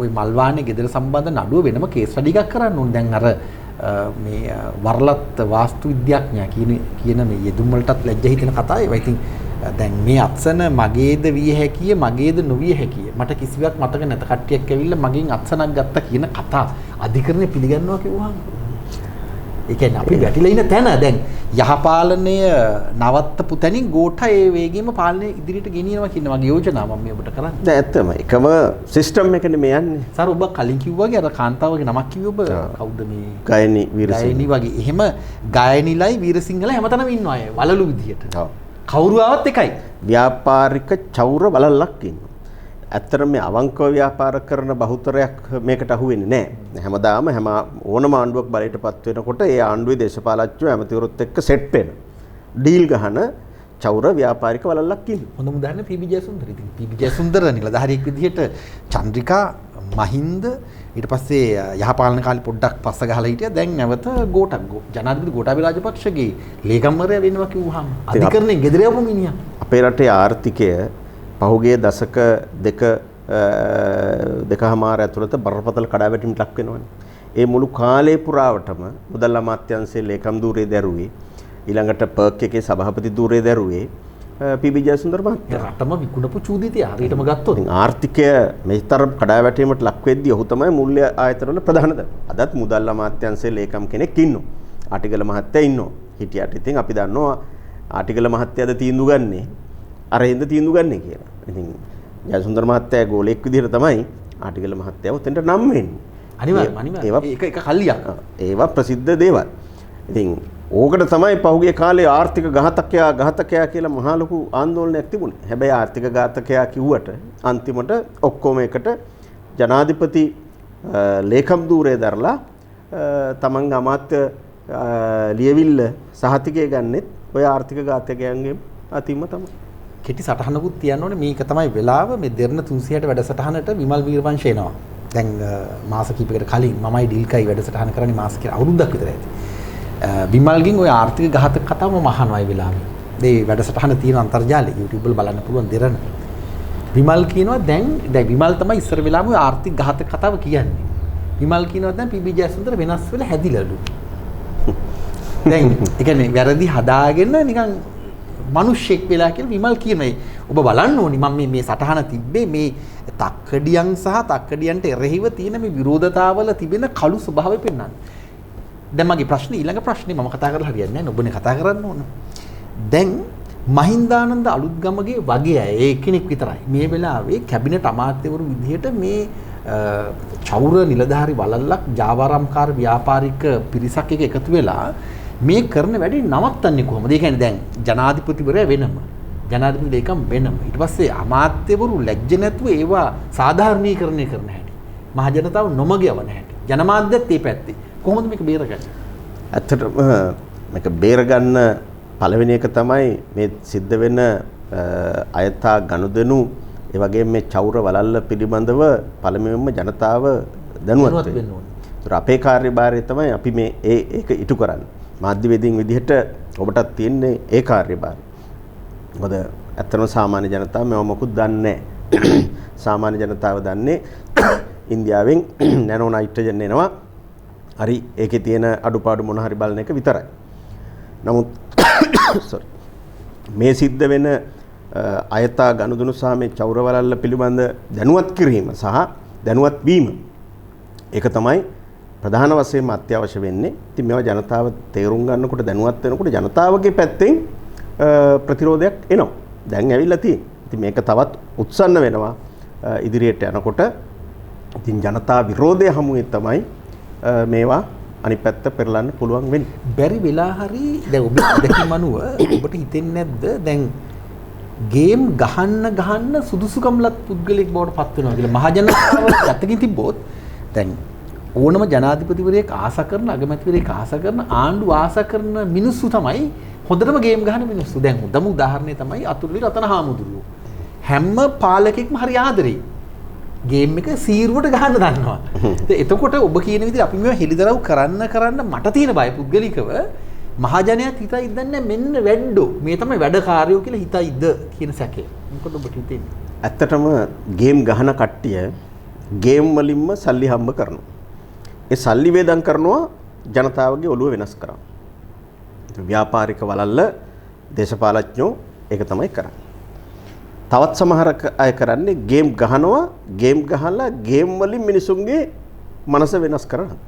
ওই මල්වානේ ගෙදර සම්බන්ධ නඩුව වෙනම කේස් ස්ටඩි එකක් කරන්න ඕනේ. දැන් අර මේ වරලත් වාස්තු විද්‍යාඥයා කියන මේ යෙදුම් වලටත් ලැජ්ජා හිතෙන කතා ඒවා. ඉතින් දැන් මේ අත්සන මගේද විය හැකිය මගේද නොවිය හැකිය මට කිසිවක් මතක නැත කට්ටියක් ඇවිල්ලා මගෙන් අත්සනක් ගත්තා කියන කතා අධිකරණය පිළිගන්නවා කිව්වහම ඒ කියන්නේ අපි වැටිලා ඉන්න තැන දැන් යහපාලනය නවත්තපු තැනින් ගෝඨා ඒ වේගෙම පාලනය ඉදිරියට ගෙනියනවා කියන මගේ යෝජනාව මම මේ ඔබට කරන්නේ. දැන් ඇත්තම එකම සිස්ටම් එකනේ මේ යන්නේ. සර් ඔබ කලින් කිව්වාගේ අර කාන්තාවගේ නමක් කිව්ව ඔබ කවුද මේ? ගයනි වීරසිංහ. ගයනි වගේ. එහෙම ගයනිලයි වීරසිංහලා හැමතැනම ඉන්නවා අය වලලු විදියට. ඔව්. කවුරු ආවත් එකයි. ව්‍යාපාරික චෞර බලල්ලක් ඉන්නවා. ඇත්තටම මේ අවංකව ව්‍යාපාර කරන බහුතරයක් මේකට අහු වෙන්නේ නැහැ. හැමදාම ඕනම ආණ්ඩුවක් බලයටපත් වෙනකොට ඒ ආණ්ඩුවේ දේශපාලඥයෝ ඇමතිවරුත් එක්ක සෙට් වෙන ඩීල් ගහන චෞර ව්‍යාපාරික බලල්ලක් ඉන්නවා. හොඳම උදාහරණය පී.බී. ජයසුන්දර. ඉතින් පී.බී. ජයසුන්දර නිලධාරියෙක් විදිහට චන්ද්‍රිකා මහින්ද ඊට පස්සේ යහපාලන කාලේ පොඩ්ඩක් පස්ස ගහලා හිටියා. දැන් නැවත ජනාධිපති ගෝඨාභය රාජපක්ෂගේ ලේකම්වරයා වෙනවා කිව්වහම අධිකරණයෙන් ගෙදර යවපු මිනිහා. අපේ රටේ ආර්ථිකය පහුගිය දශක දෙකමාර ඇතුළත බරපතල කඩාවැටීමට ලක් වෙනවනේ. ඒ මුළු කාලේ පුරාවටම මුදල් අමාත්‍යාංශයේ ලේකම් ධූරයේ දැරුවේ ඊළඟට පර්ක් එකේ සභාපති ධූරයේ දැරුවේ පී.බී. ජයසුන්දර මහත්මයා. රටම විකුණපු චූදිතය හරියටම ගත්තොත් ආර්ථිකය මෙතර කඩාවැටීමට ලක් වෙද්දී ඔහු තමයි මූල්‍ය ආයතනවල ප්‍රධානද. අදත් මුදල් අමාත්‍යාංශයේ ලේකම් කෙනෙක් ඉන්නවා. ආටිගල මහත්තයා ඉන්නවා. හිටියට ඉතින් අපි දන්නවා ආටිගල මහත්තයාද තීන්දුව ගන්නේ අර හින්ද තීන්දුව ගන්නේ කියලා. ඉතින් ජයසුන්දර මහත්තයා ගෝලෙක් විදිහට තමයි ආටිගල මහත්තයාව උතෙන්ට නම් වෙන්නේ. අනිවාර්යයෙන් ඒක කල්ලියක්. ඒවා ප්‍රසිද්ධ දේවල්. ඉතින් ඕකට තමයි පහුගිය කාලේ ආර්ථික ඝාතකයා කියලා මහා ලොකු ආందోලනයක් තිබුණේ. හැබැයි ආර්ථික ඝාතකයා කිව්වට අන්තිමට ඔක්කොම එකට ජනාධිපති ලේකම් ධූරයේ දරලා තමන්ගේ අමාත්‍ය ලියවිල්ල සහතිකය ගන්නෙත් ඔය ආර්ථික ඝාතකයන්ගේ අතින්ම තමයි. කෙටි සටහනකුත් තියන්න ඕනේ. මේක තමයි වෙලාව මේ දෙරණ 360 වැඩසටහනට විමල් වීරවංශ එනවා. දැන් මාස කිහිපයකට කලින් මමයි ඩීල්කයි වැඩසටහන කරන්නේ මාස කියලා අවුරුද්දක් විතර ඇති. විමල්ගෙන් ওই ආර්ථික ඝාතක කතාව මම අහනවා ඒ වෙලාවේ. මේ වැඩසටහන තියෙන අන්තර්ජාලේ YouTube වල බලන්න පුළුවන් දෙරණ. විමල් කියනවා දැන් විමල් තමයි ඉස්සර වෙලාවෙම ওই ආර්ථික ඝාතක කතාව කියන්නේ. විමල් කියනවා දැන් පී.බී. ජයසුන්දර වෙනස් වෙලා හැදිලාලු. දැන් ඒ කියන්නේ වැරදි හදාගෙන නිකන් මිනිස්සෙක් වෙලා කියලා විමල් කියනවා. ඔබ බලන්න ඕනි මම මේ සටහන තිබ්බේ මේ තක්කඩියන් සහ තක්කඩියන්ට එරෙහිව තියෙන මේ විරෝධතාවල තිබෙන කළු ස්වභාවය පෙන්වන්නේ. දැන් මගේ ප්‍රශ්නේ ඊළඟ ප්‍රශ්නේ මම කතා කරලා හරියන්නේ නැහැ. ඔබනේ කතා කරන්න ඕන. දැන් මහින්දානන්ද අලුත්ගමගේ වගේ අය ඒ කෙනෙක් විතරයි. මේ වෙලාවේ කැබිනට් අමාත්‍යවරු විදිහට මේ චෞර නිලධාරි වලල්ලක් ජාවාරම්කාර ව්‍යාපාරික පිරිසක් එක එකතු වෙලා මේ කරන වැඩේ නවත්තන්නේ කොහොමද? ඒ කියන්නේ දැන් ජනාධිපතිවරයා වෙනම ජනාධිපති ලේකම් වෙනම ඊට පස්සේ අමාත්‍යවරු ලැජ්ජ නැතුව ඒවා සාධාරණීකරණය කරන හැටි මහ ජනතාව නොමග යවන හැටි ජනමාධ්‍යත් මේ පැත්තේ කොහොමද මේක බේරගන්නේ? ඇත්තටම මේක බේරගන්න පළවෙනි එක තමයි මේ සිද්ධ වෙන අයථා ගනුදෙනු ඒ වගේම මේ චෞර වලල්ල පිළිබඳව පළමුවෙන්ම ජනතාව දැනුවත් වෙන්න ඕනේ. ඒතර අපේ කාර්යභාරය තමයි අපි මේ ඒක ඉටු කරන්නේ. මාධ්‍යවේදීන් විදිහට ඔබටත් තියෙන්නේ ඒ කාර්යභාරය. මොකද ඇත්තටම සාමාන්‍ය ජනතාව මේව මොකුත් දන්නේ නැහැ. සාමාන්‍ය ජනතාව දන්නේ ඉන්දියාවෙන් නැනෝ නයිට්‍රජන් එනවා. හරි ඒකේ තියෙන අඩුපාඩු මොන හරි බලන එක විතරයි. නමුත් මේ සිද්ධ වෙන අයථා ගනුදෙනු සහ මේ චෞරවලල්ල පිළිබඳ දැනුවත් කිරීම සහ දැනුවත් වීම ඒක තමයි ප්‍රධාන වශයෙන්ම අත්‍යවශ්‍ය වෙන්නේ. ඉතින් මේවා ජනතාව තේරුම් ගන්නකොට දැනුවත් වෙනකොට ජනතාවගේ පැත්තෙන් ප්‍රතිරෝධයක් එනවා. දැන් ඇවිල්ලා තියෙන්නේ. ඉතින් මේක තවත් උත්සන්න වෙනවා ඉදිරියට යනකොට. ඉතින් ජනතා විරෝධය හමුවේ තමයි මේවා අනිත් පැත්ත පෙරලන්න පුළුවන් වෙන්නේ. බැරි වෙලා හරි දැන් ඔබ දැකීම අනුව ඔබට හිතෙන්නේ නැද්ද දැන් ගේම් ගහන්න සුදුසුකම්ලත් පුද්ගලෙක් බවට පත් වෙනවා කියලා මහ ජනතාව පැත්තකින් තිබ්බොත් දැන් ඕනම ජනාධිපතිවරයෙක් ආස කරන අගමැතිවරයෙක් ආස කරන ආණ්ඩුව ආස කරන මිනිස්සු තමයි හොඳටම ගේම් ගහන මිනිස්සු. දැන් හොඳම උදාහරණය තමයි අතුරුලි රතන හාමුදුරුවෝ. හැම පාලකෙක්ම හරි ආදරේ. ගේම් එක සීරුවට ගහන්න දන්නවා. එතකොට ඔබ කියන විදිහට අපි මේවා හෙලිදරව් කරන්න මට තියෙන බය පුද්ගලිකව මහජනයාත් හිතයිද නැහැ මෙන්න වැඩෝ මේ තමයි වැඩකාරයෝ කියලා හිතයිද කියන සැකය. මොකද ඔබට හිතෙන්නේ? ඇත්තටම ගේම් ගහන කට්ටිය ගේම් වලින්ම සල්ලි හම්බ කරනවා. ඒ සල්ලි වේදම් කරනවා ජනතාවගේ ඔළුව වෙනස් කරා. ව්‍යාපාරික වලල්ල දේශපාලඥයෝ ඒක තමයි කරන්නේ. තවත් සමහර අය කරන්නේ ගේම් ගහනවා ගේම් ගහලා ගේම් වලින් මිනිසුන්ගේ මනස වෙනස් කරනවා.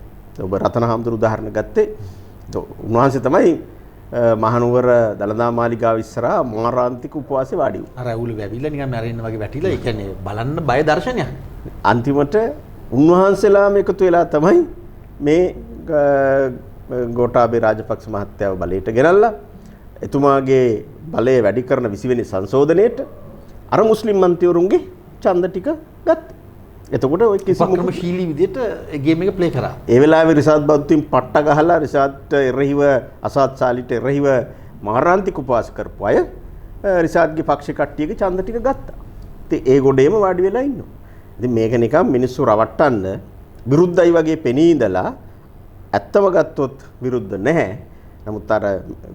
ඔබ රතන හාමුදුරු උදාහරණ ගත්තේ උන්වහන්සේ තමයි මහනුවර දළදා මාලිගාව ඉස්සරහා මාරාන්තික උපවාසයේ වාඩි වුණා. අර ඇවුල වැවිලා නිකන් මැරෙන්න වගේ වැටිලා ඒ කියන්නේ බලන්න බය දර්ශනයක්. අන්තිමට උන්වහන්සේලාම එකතු වෙලා තමයි මේ ගෝඨාභය රාජපක්ෂ මහත්තයාව බලයට ගෙනල්ලා එතුමාගේ බලය වැඩි කරන 20 වෙනි සංශෝධනයේට අර මුස්ලිම් මන්ත්‍රීවරුන්ගේ ඡන්ද ටික ගත්තා. එතකොට ඔය කිසිම උපක්‍රමශීලී විදිහට ගේම් එක ප්ලේ කරා. ඒ වෙලාවේ රිසාද් බද්දුන් පට්ට ගහලා රිසාද්ට එරෙහිව අසාද් සාලිට එරෙහිව මාරාන්තික උපවාස කරපු අය රිසාද්ගේ පක්ෂ කට්ටියගේ ඡන්ද ටික ගත්තා. ඉතින් ඒ ගොඩේම වාඩි වෙලා ඉන්නවා. ඉතින් මේක නිකන් මිනිස්සු රවට්ටන්න විරුද්ධයි වගේ පෙනී ඉඳලා ඇත්තම ගත්තොත් විරුද්ධ නැහැ. නමුත් අර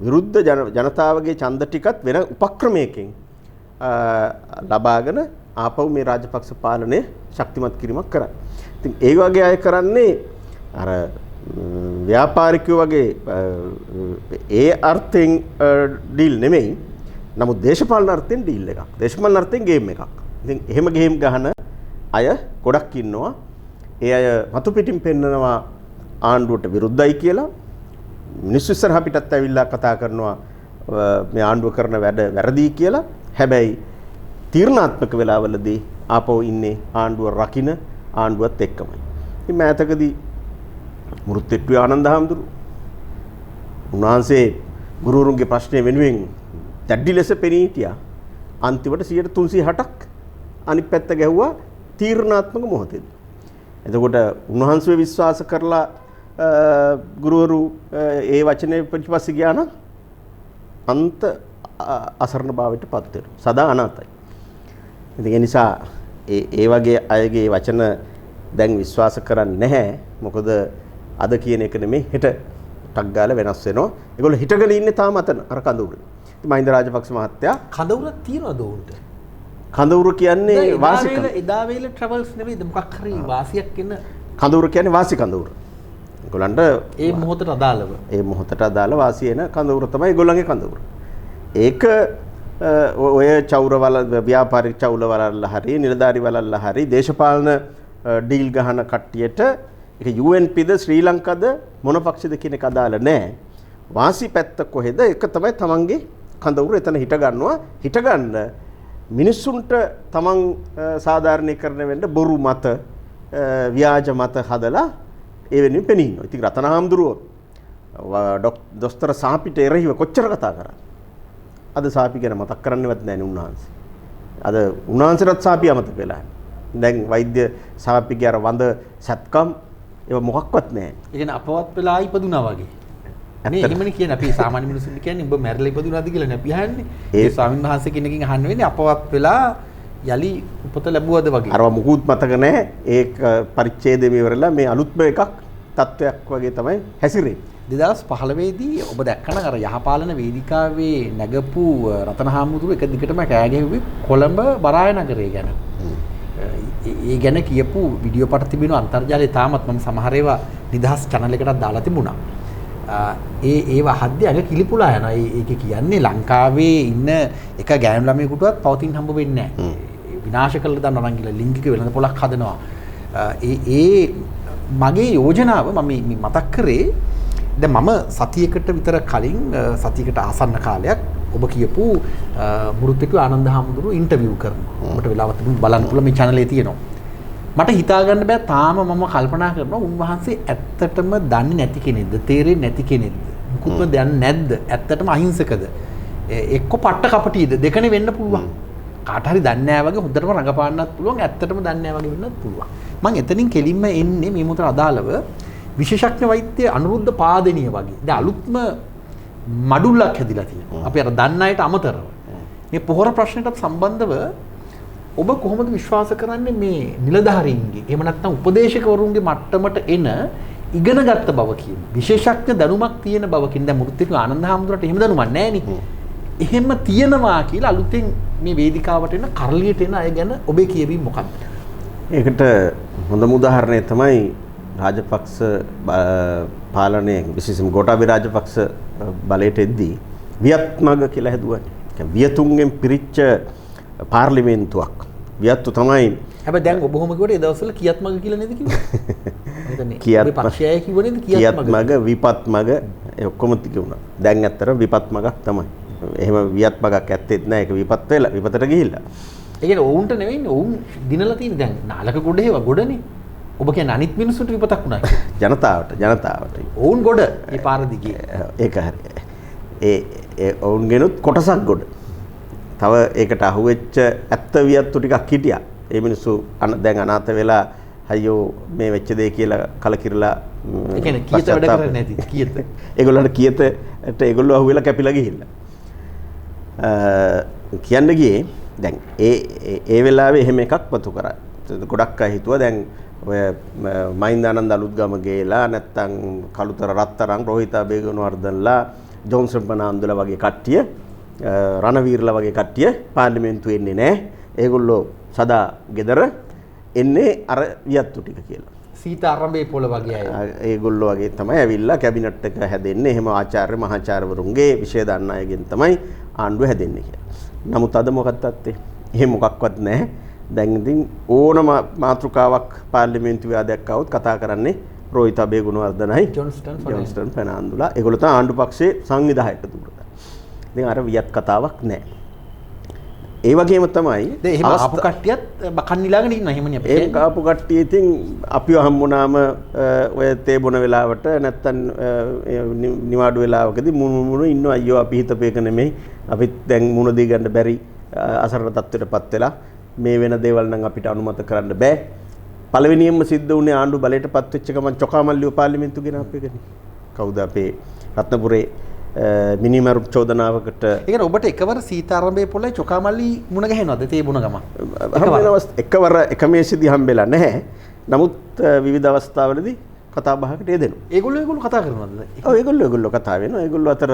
විරුද්ධ ජනතාවගේ ඡන්ද ටිකත් වෙන උපක්‍රමයකින් ලබාගෙන ආපහු මේ රාජපක්ෂ පාලනය ශක්තිමත් කිරීමක් කරා. ඉතින් ඒ වගේ අය කරන්නේ අර ව්‍යාපාරිකයෝ වගේ ඒ අර්ථයෙන් ඩීල් නෙමෙයි. නමුත් දේශපාලන අර්ථයෙන් ඩීල් එකක්. දේශපාලන අර්ථයෙන් ගේම් එකක්. ඉතින් එහෙම ගේම් ගහන අය ගොඩක් ඉන්නවා. ඒ අය මතු පිටින් පෙන්නනවා ආණ්ඩුවට විරුද්ධයි කියලා. මිනිස්සු ඉස්සරහ පිටත් ඇවිල්ලා කතා කරනවා මේ ආණ්ඩුව කරන වැඩ වැරදි කියලා. හැබැයි තීරණාත්මක වෙලාවලදී ආපහු ඉන්නේ ආණ්ඩුව රකින්න ආණ්ඩුවත් එක්කමයි. ඉතින් මෑතකදී මුරුත්තෙට්ටුවේ ආනන්ද හාමුදුරුවෝ උන්වහන්සේ ගුරුවරුන්ගේ ප්‍රශ්නය වෙනුවෙන් දැඩි ලෙස පෙනී හිටියා. අන්තිමට 360ක් අනිත් පැත්ත ගැහුවා තීරණාත්මක මොහොතේදී. එතකොට උන්වහන්සේ විශ්වාස කරලා ගුරුවරු ඒ වචනේ පිටිපස්සේ ගියා නම් අන්ත අසරණ භාවයට පත් වෙනවා. සදා අනාතයි. ඉතින් ඒ නිසා ඒ වගේ අයගේ වචන දැන් විශ්වාස කරන්නේ නැහැ. මොකද අද කියන එක නෙමෙයි හෙට ටක් ගාලා වෙනස් වෙනවා. ඒගොල්ලෝ හිටගෙන ඉන්නේ තාම අතන අර කඳවුරේ. ඉතින් මහින්ද රාජපක්ෂ මහත්තයා කඳවුරක් තියනවද උන්ට? කඳවුර කියන්නේ වාසිකම්. එදා වේල ට්‍රැවල්ස් නෙවෙයිද මොකක් හරි වාසියක් එන කඳවුර කියන්නේ වාසි කඳවුර. ඒගොල්ලන්ට ඒ මොහොතට අදාළව ඒ මොහොතට අදාළ වාසි වෙන කඳවුර තමයි ඒගොල්ලන්ගේ කඳවුර. ඒක ඔය චෞරවල ව්‍යාපාරික චෞරවල හරි නිලධාරි වලල්ලා හරි දේශපාලන ඩීල් ගහන කට්ටියට ඒක UNP ද ශ්‍රී ලංකාද මොන පක්ෂද කියන එක අදාළ නැහැ. වාසි පැත්ත කොහෙද? ඒක තමයි තමන්ගේ කඳවුර එතන හිට ගන්නවා. හිට ගන්න මිනිස්සුන්ට තමන් සාධාරණීකරණය වෙන්න බොරු මත ව්‍යාජ මත හදලා ඒ වෙනුවෙන් පෙනී ඉන්නවා. ඉතින් රතන හාමුදුරුවෝ දොස්තර සාපිට එරෙහිව කොච්චර කතා කරා. අද සාපි ගැන මතක් කරන්නවත් නැහැ නේ උන්වහන්සේ. අද උන්වහන්සේට සාපි අමතක වෙලා. දැන් වෛද්‍ය සාපිගේ අර වඳ සත්කම් ඒව මොකක්වත් නැහැ. ඒ කියන්නේ අපවත් වෙලා ඉපදුනා වගේ. අනේ එහෙමනේ කියන්නේ අපි සාමාන්‍ය මිනිස්සුන්ට කියන්නේ උඹ මැරලා ඉපදුනාද කියලා නේ අපි අහන්නේ. ඒ ස්වාමීන් වහන්සේ කෙනකින් අහන්න වෙන්නේ අපවත් වෙලා යලි උපත ලැබුවද වගේ. අරව මුකුත් මතක නැහැ. ඒක පරිච්ඡේදයේ ඉවරලා මේ අලුත්ම එකක් තත්වයක් වගේ තමයි හැසිරෙන්නේ. 2015 දී ඔබ දැක්කම අර යහපාලන වේදිකාවේ නැගපු රතන හාමුදුරුවෝ එක දිගටම කෑ ගැහුවේ කොළඹ බරාය නගරය ගැන. ඒ ගැන කියපු වීඩියෝ පට තිබෙන අන්තර්ජාලයේ තාමත් මම සමහර ඒවා නිදහස් channel එකකට දාලා තිබුණා. ඒව අහද්දී අග කිලිපුලා යනවා. ඒක කියන්නේ ලංකාවේ ඉන්න එක ගෑනු ළමයෙකුටවත් පවතින හම්බ වෙන්නේ නැහැ. විනාශ කළා දානවා නම් කියලා ලිංගික වෙළඳ පොලක් හදනවා. මගේ යෝජනාව මම මතක් කරේ දැන් මම සතියකට විතර කලින් සතියකට ආසන්න කාලයක් ඔබ කියපු මුරුත්පිටු ආනන්ද හාමුදුරුවෝ ඉන්ටර්විව් කරනවා. ඔබට වෙලාවක් තිබුණ බලන්න පුළුවන් මේ channel එකේ තියෙනවා. මට හිතා ගන්න බෑ තාම මම කල්පනා කරනවා උන්වහන්සේ ඇත්තටම දන්නේ නැති කෙනෙක්ද තේරෙන්නේ නැති කෙනෙක්ද මුකුත්ම දන්නේ නැද්ද ඇත්තටම අහිංසකද එක්ක පට්ට කපටිද දෙකනේ වෙන්න පුළුවන් කාට හරි දන්නේ නැහැ වගේ හොඳටම රඟපාන්නත් පුළුවන් ඇත්තටම දන්නේ නැහැ වගේ වෙන්නත් පුළුවන් මම එතනින් කෙලින්ම එන්නේ මේ මොතර අදාළව විශේෂඥ වෛද්‍ය අනුරුද්ධ පාදනීය වගේ දැන් අලුත්ම මඩුල්ලක් හැදිලා තියෙනවා අපි අර දන්න අයට අමතරව මේ පොහොර ප්‍රශ්නයටත් සම්බන්ධව ඔබ කොහොමද විශ්වාස කරන්නේ මේ නිලධාරීන්ගේ එහෙම නැත්නම් උපදේශකවරුන්ගේ මට්ටමට එන ඉගෙනගත්ත බව කියන විශේෂඥ දැනුමක් තියෙන බව කියන දැන් මුරුත්තික ආනන්ද හාමුදුරට එහෙම දැනුමක් නැහැ නේ. එහෙම තියෙනවා කියලා අලුතෙන් මේ වේදිකාවට එන කරලියට එන අය ගැන ඔබේ කියවීම මොකක්ද? ඒකට හොඳම උදාහරණය තමයි රාජපක්ෂ පාලනයේ විශේෂයෙන්ම ගෝඨාභය රාජපක්ෂ බලයට එද්දී වියත්මග කියලා හැදුවා. වියතුන්ගෙන් පිරිච්ච පාර්ලිමේන්තුවක් වියත්තු තමයි. හැබැයි දැන් ඔබ කොහොම කිව්වට ඒ දවස්වල කියත්මග කියලා නේද කිව්වේ? කියත් පක්ෂයයි කිව්ව නේද කියත්මග විපත්මග ඒ ඔක්කොම තිබුණා. දැන් ඇත්තට විපත්මගක් තමයි. එහෙම වියත්මගක් ඇත්තෙත් නැහැ. ඒක විපත් වෙලා විපතට ගිහිල්ලා. ඒ කියන්නේ ඔවුන්ට නෙවෙයි ඔවුන් දිනලා තියෙන දැන් නාලක ගොඩ හේව ගොඩනේ. ඔබ කියන්නේ අනිත් මිනිස්සුන්ට විපතක් වුණා කියලා. ජනතාවට. ඔවුන් ගොඩ ඒ පාර දිගේ. ඒක හරි. ඒ ඔවුන්ගෙනුත් කොටසක් ගොඩ. තව ඒකට අහුවෙච්ච ඇත්ත වියත්තු ටිකක් හිටියා. ඒ මිනිස්සු දැන් අනාථ වෙලා අයියෝ මේ වෙච්ච දේ කියලා කලකිරලා ඒ කියන්නේ කීයට වැඩ කරන්නේ නැති කීයට. ඒගොල්ලන්ට කීයට ඒගොල්ලෝ අහුවෙලා කැපිලා ගිහිල්ලා. කියන්න ගියේ දැන් ඒ වෙලාවේ එහෙම එකක් වතු කරා. ගොඩක් අය හිතුවා දැන් ඔය මහින්දානන්ද අලුත්ගම ගේලා නැත්තම් කළුතර රත්තරන් රෝහිතා බේගුණවර්ධනලා ජොන්සන් පනාන්දුලා වගේ කට්ටිය රණවීරලා වගේ කට්ටිය පාර්ලිමේන්තුවේ එන්නේ නැහැ. ඒගොල්ලෝ සදා ගෙදර එන්නේ අර වියත්තු ටික කියලා. සීතාරම්භේ පොළ වගේ අය. ඒගොල්ලෝ වගේ තමයි ඇවිල්ලා කැබිනට් එක හැදෙන්නේ. එහෙම ආචාර්ය මහාචාර්යවරුන්ගේ විෂය දන්න අයගෙන් තමයි ආණ්ඩුව හැදෙන්නේ කියලා. නමුත් අද මොකක්ද තත්ත්වේ? එහෙම මොකක්වත් නැහැ. දැන් ඉතින් ඕනම මාතෘකාවක් පාර්ලිමේන්තුවේ ආදයක් આવුත් කතා කරන්නේ රෝහිතා බේගුණවර්ධනයි ජොන්ස්ටන් ෆර්නෑන්ඩෝලා. ඒගොල්ලෝ තමයි ආණ්ඩු පක්ෂයේ සංවිධායක තුමා. ඉතින් අර වියත් කතාවක් නැහැ. ඒ වගේම තමයි දැන් එහෙම ආපු කට්ටියත් බකන් නිලාගෙන ඉන්නවා එහෙමනේ අපි කියන්නේ. ඒ ආපු කට්ටිය ඉතින් අපිව හම්බුනාම ඔය තේ බොන වෙලාවට නැත්තම් නිවාඩු වෙලාවකදී මුණු ඉන්නවා අයියෝ අපි හිතපේක නෙමෙයි. අපිත් දැන් මුණ දී ගන්න බැරි අසරණ තත්ත්වයටපත් වෙලා මේ වෙන දේවල් නම් අපිට අනුමත කරන්න බෑ. පළවෙනියෙන්ම සිද්ධ වුණේ ආණ්ඩු බලයටපත් වෙච්ච ගමන් චොකාමල්ලිව පාර්ලිමේන්තු ගෙනාපු එකනේ. කවුද අපේ රත්නපුරේ මිනිමරු චෝදනාවකට ඒ කියන්නේ ඔබට එකවර සීතාරම්භේ පොළේ චොකාමල්ලි මුණ ගැහෙනවද තේ බොන ගම? එකවර එක මේසෙදි හම්බෙලා නැහැ. නමුත් විවිධ අවස්ථාවලදී කතා බහකට යෙදෙනවා. ඒගොල්ලෝ කතා කරනවද? ඔව් ඒගොල්ලෝ කතා වෙනවා. ඒගොල්ලෝ අතර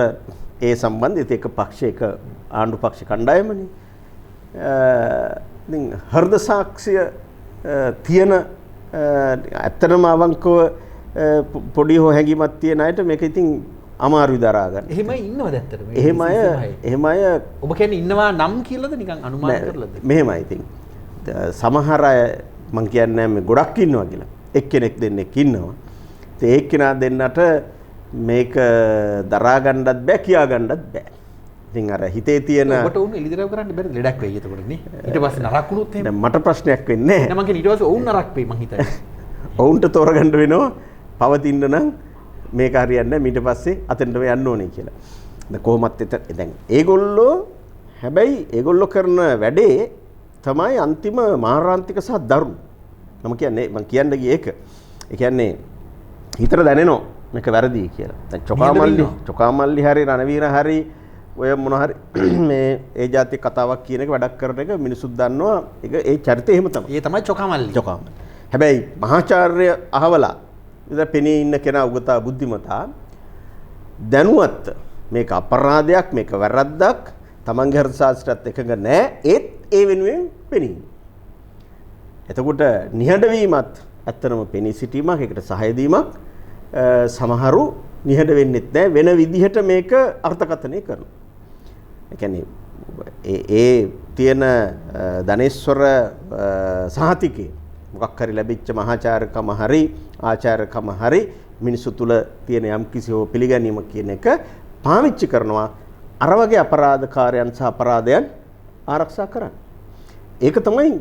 ඒ සම්බන්ධිත එක පක්ෂයක ආණ්ඩු පක්ෂ කණ්ඩායමනේ. ඉතින් හෘද සාක්ෂිය තියෙන ඇත්තටම අවංකව පොඩි හෝ හැඟීමක් තියෙන අයට මේක ඉතින් අමාරුයි දරා ගන්න. එහෙම ඉන්නවද ඇත්තටම? එහෙම අය ඔබ කියන්නේ ඉන්නවා නම් කියලාද නිකන් අනුමාන කරලාද? මෙහෙමයි ඉතින්. සමහර අය මං කියන්නේ මේ ගොඩක් ඉන්නවා කියලා. එක්කෙනෙක් දෙන්නෙක් ඉන්නවා. ඒ එක්කෙනා දෙන්නට මේක දරා ගන්නත් බෑ කියා ගන්නත් බෑ. ඉතින් අර හිතේ තියෙන ඔබට උන් එලිදරව් කරන්න බැරි ලෙඩක් වෙයි එතකොට නේ. ඊට පස්සේ නරක් වුණොත් එහෙම. දැන් මට ප්‍රශ්නයක් වෙන්නේ නැහැ. නෑ මං කියන්නේ ඊට පස්සේ ඔවුන් නරක් වෙයි මං හිතන්නේ. ඔවුන්ට තෝරගන්න වෙනවා පවතින්න නම් මේක හරියන්නේ නැහැ ඊට පස්සේ අතෙන්ටම යන්න ඕනේ කියලා. දැන් කොහොමත් දැන් ඒගොල්ලෝ හැබැයි ඒගොල්ලෝ කරන වැඩේ තමයි අන්තිම මාරාන්තික සහ දරුණු. මම කියන්න ගියේ ඒක. ඒ කියන්නේ හිතට දැනෙනවා මේක වැරදි කියලා. දැන් චොකාමල්ලි හරි රණවීර හරි ඔය මොන හරි මේ ඒ જાති කතාවක් කියන එක වැඩක් කරන එක මිනිසුත් දන්නවා. ඒක ඒ චරිතය එහෙම තමයි. ඒ තමයි චොකාමල්ලි. හැබැයි මහාචාර්ය අහවලා ඉතින් පෙනී ඉන්න කෙනා උගතා බුද්ධිමතා දැනුවත් මේක අපරාධයක් මේක වැරද්දක් තමන්ගේ හෘද ශාස්ත්‍රයත් එකඟ නැහැ ඒත් ඒ වෙනුවෙන් පෙනී. එතකොට නිහඬ වීමත් ඇත්තනම පෙනී සිටීමක් ඒකට සහාය දීමක් සමහරු නිහඬ වෙන්නෙත් නැහැ වෙන විදිහට මේක අර්ථකථනය කරනවා. ඒ කියන්නේ ඒ තියෙන ධනේශ්වර සහතිකේ මොකක් හරි ලැබිච්ච මහාචාර්යකම හරි ආචාර්යකම හරි මිනිසු තුල තියෙන යම් කිසි හෝ පිළිගැනීම කියන එක පාවිච්චි කරනවා අර වගේ අපරාධකාරයන් සහ අපරාධයන් ආරක්ෂා කරන්න. ඒක තමයි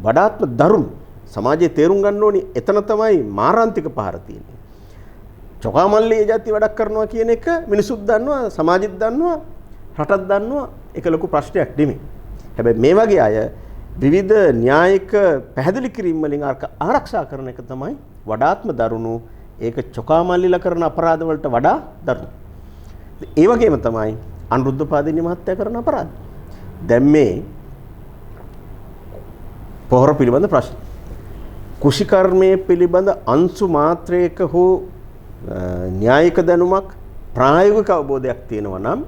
වඩාත්ම දරුණු සමාජයේ තේරුම් ගන්න ඕනි එතන තමයි මාරාන්තික පහර තියෙන්නේ. චොකාමල්ලි જાති වැඩක් කරනවා කියන එක මිනිසුත් දන්නවා සමාජෙත් දන්නවා රටත් දන්නවා ඒක ලොකු ප්‍රශ්නයක් නෙමෙයි. හැබැයි මේ වගේ අය විවිධ න්‍යායික පැහැදිලි කිරීම් වලින් ආරක්ෂා කරන එක තමයි වඩාත්ම දරුණු. ඒක චොකාමල්ලිලා කරන අපරාධ වලට වඩා දරුණු. ඒ වගේම තමයි අනුරුද්ධ පාදිනී මහත්තයා කරන අපරාධ. දැන් මේ පොහොර පිළිබඳ ප්‍රශ්න. කුෂිකර්මයේ පිළිබඳ අංශු මාත්‍රයක හෝ න්‍යායික දැනුමක් ප්‍රායෝගික අවබෝධයක් තියෙනවා නම්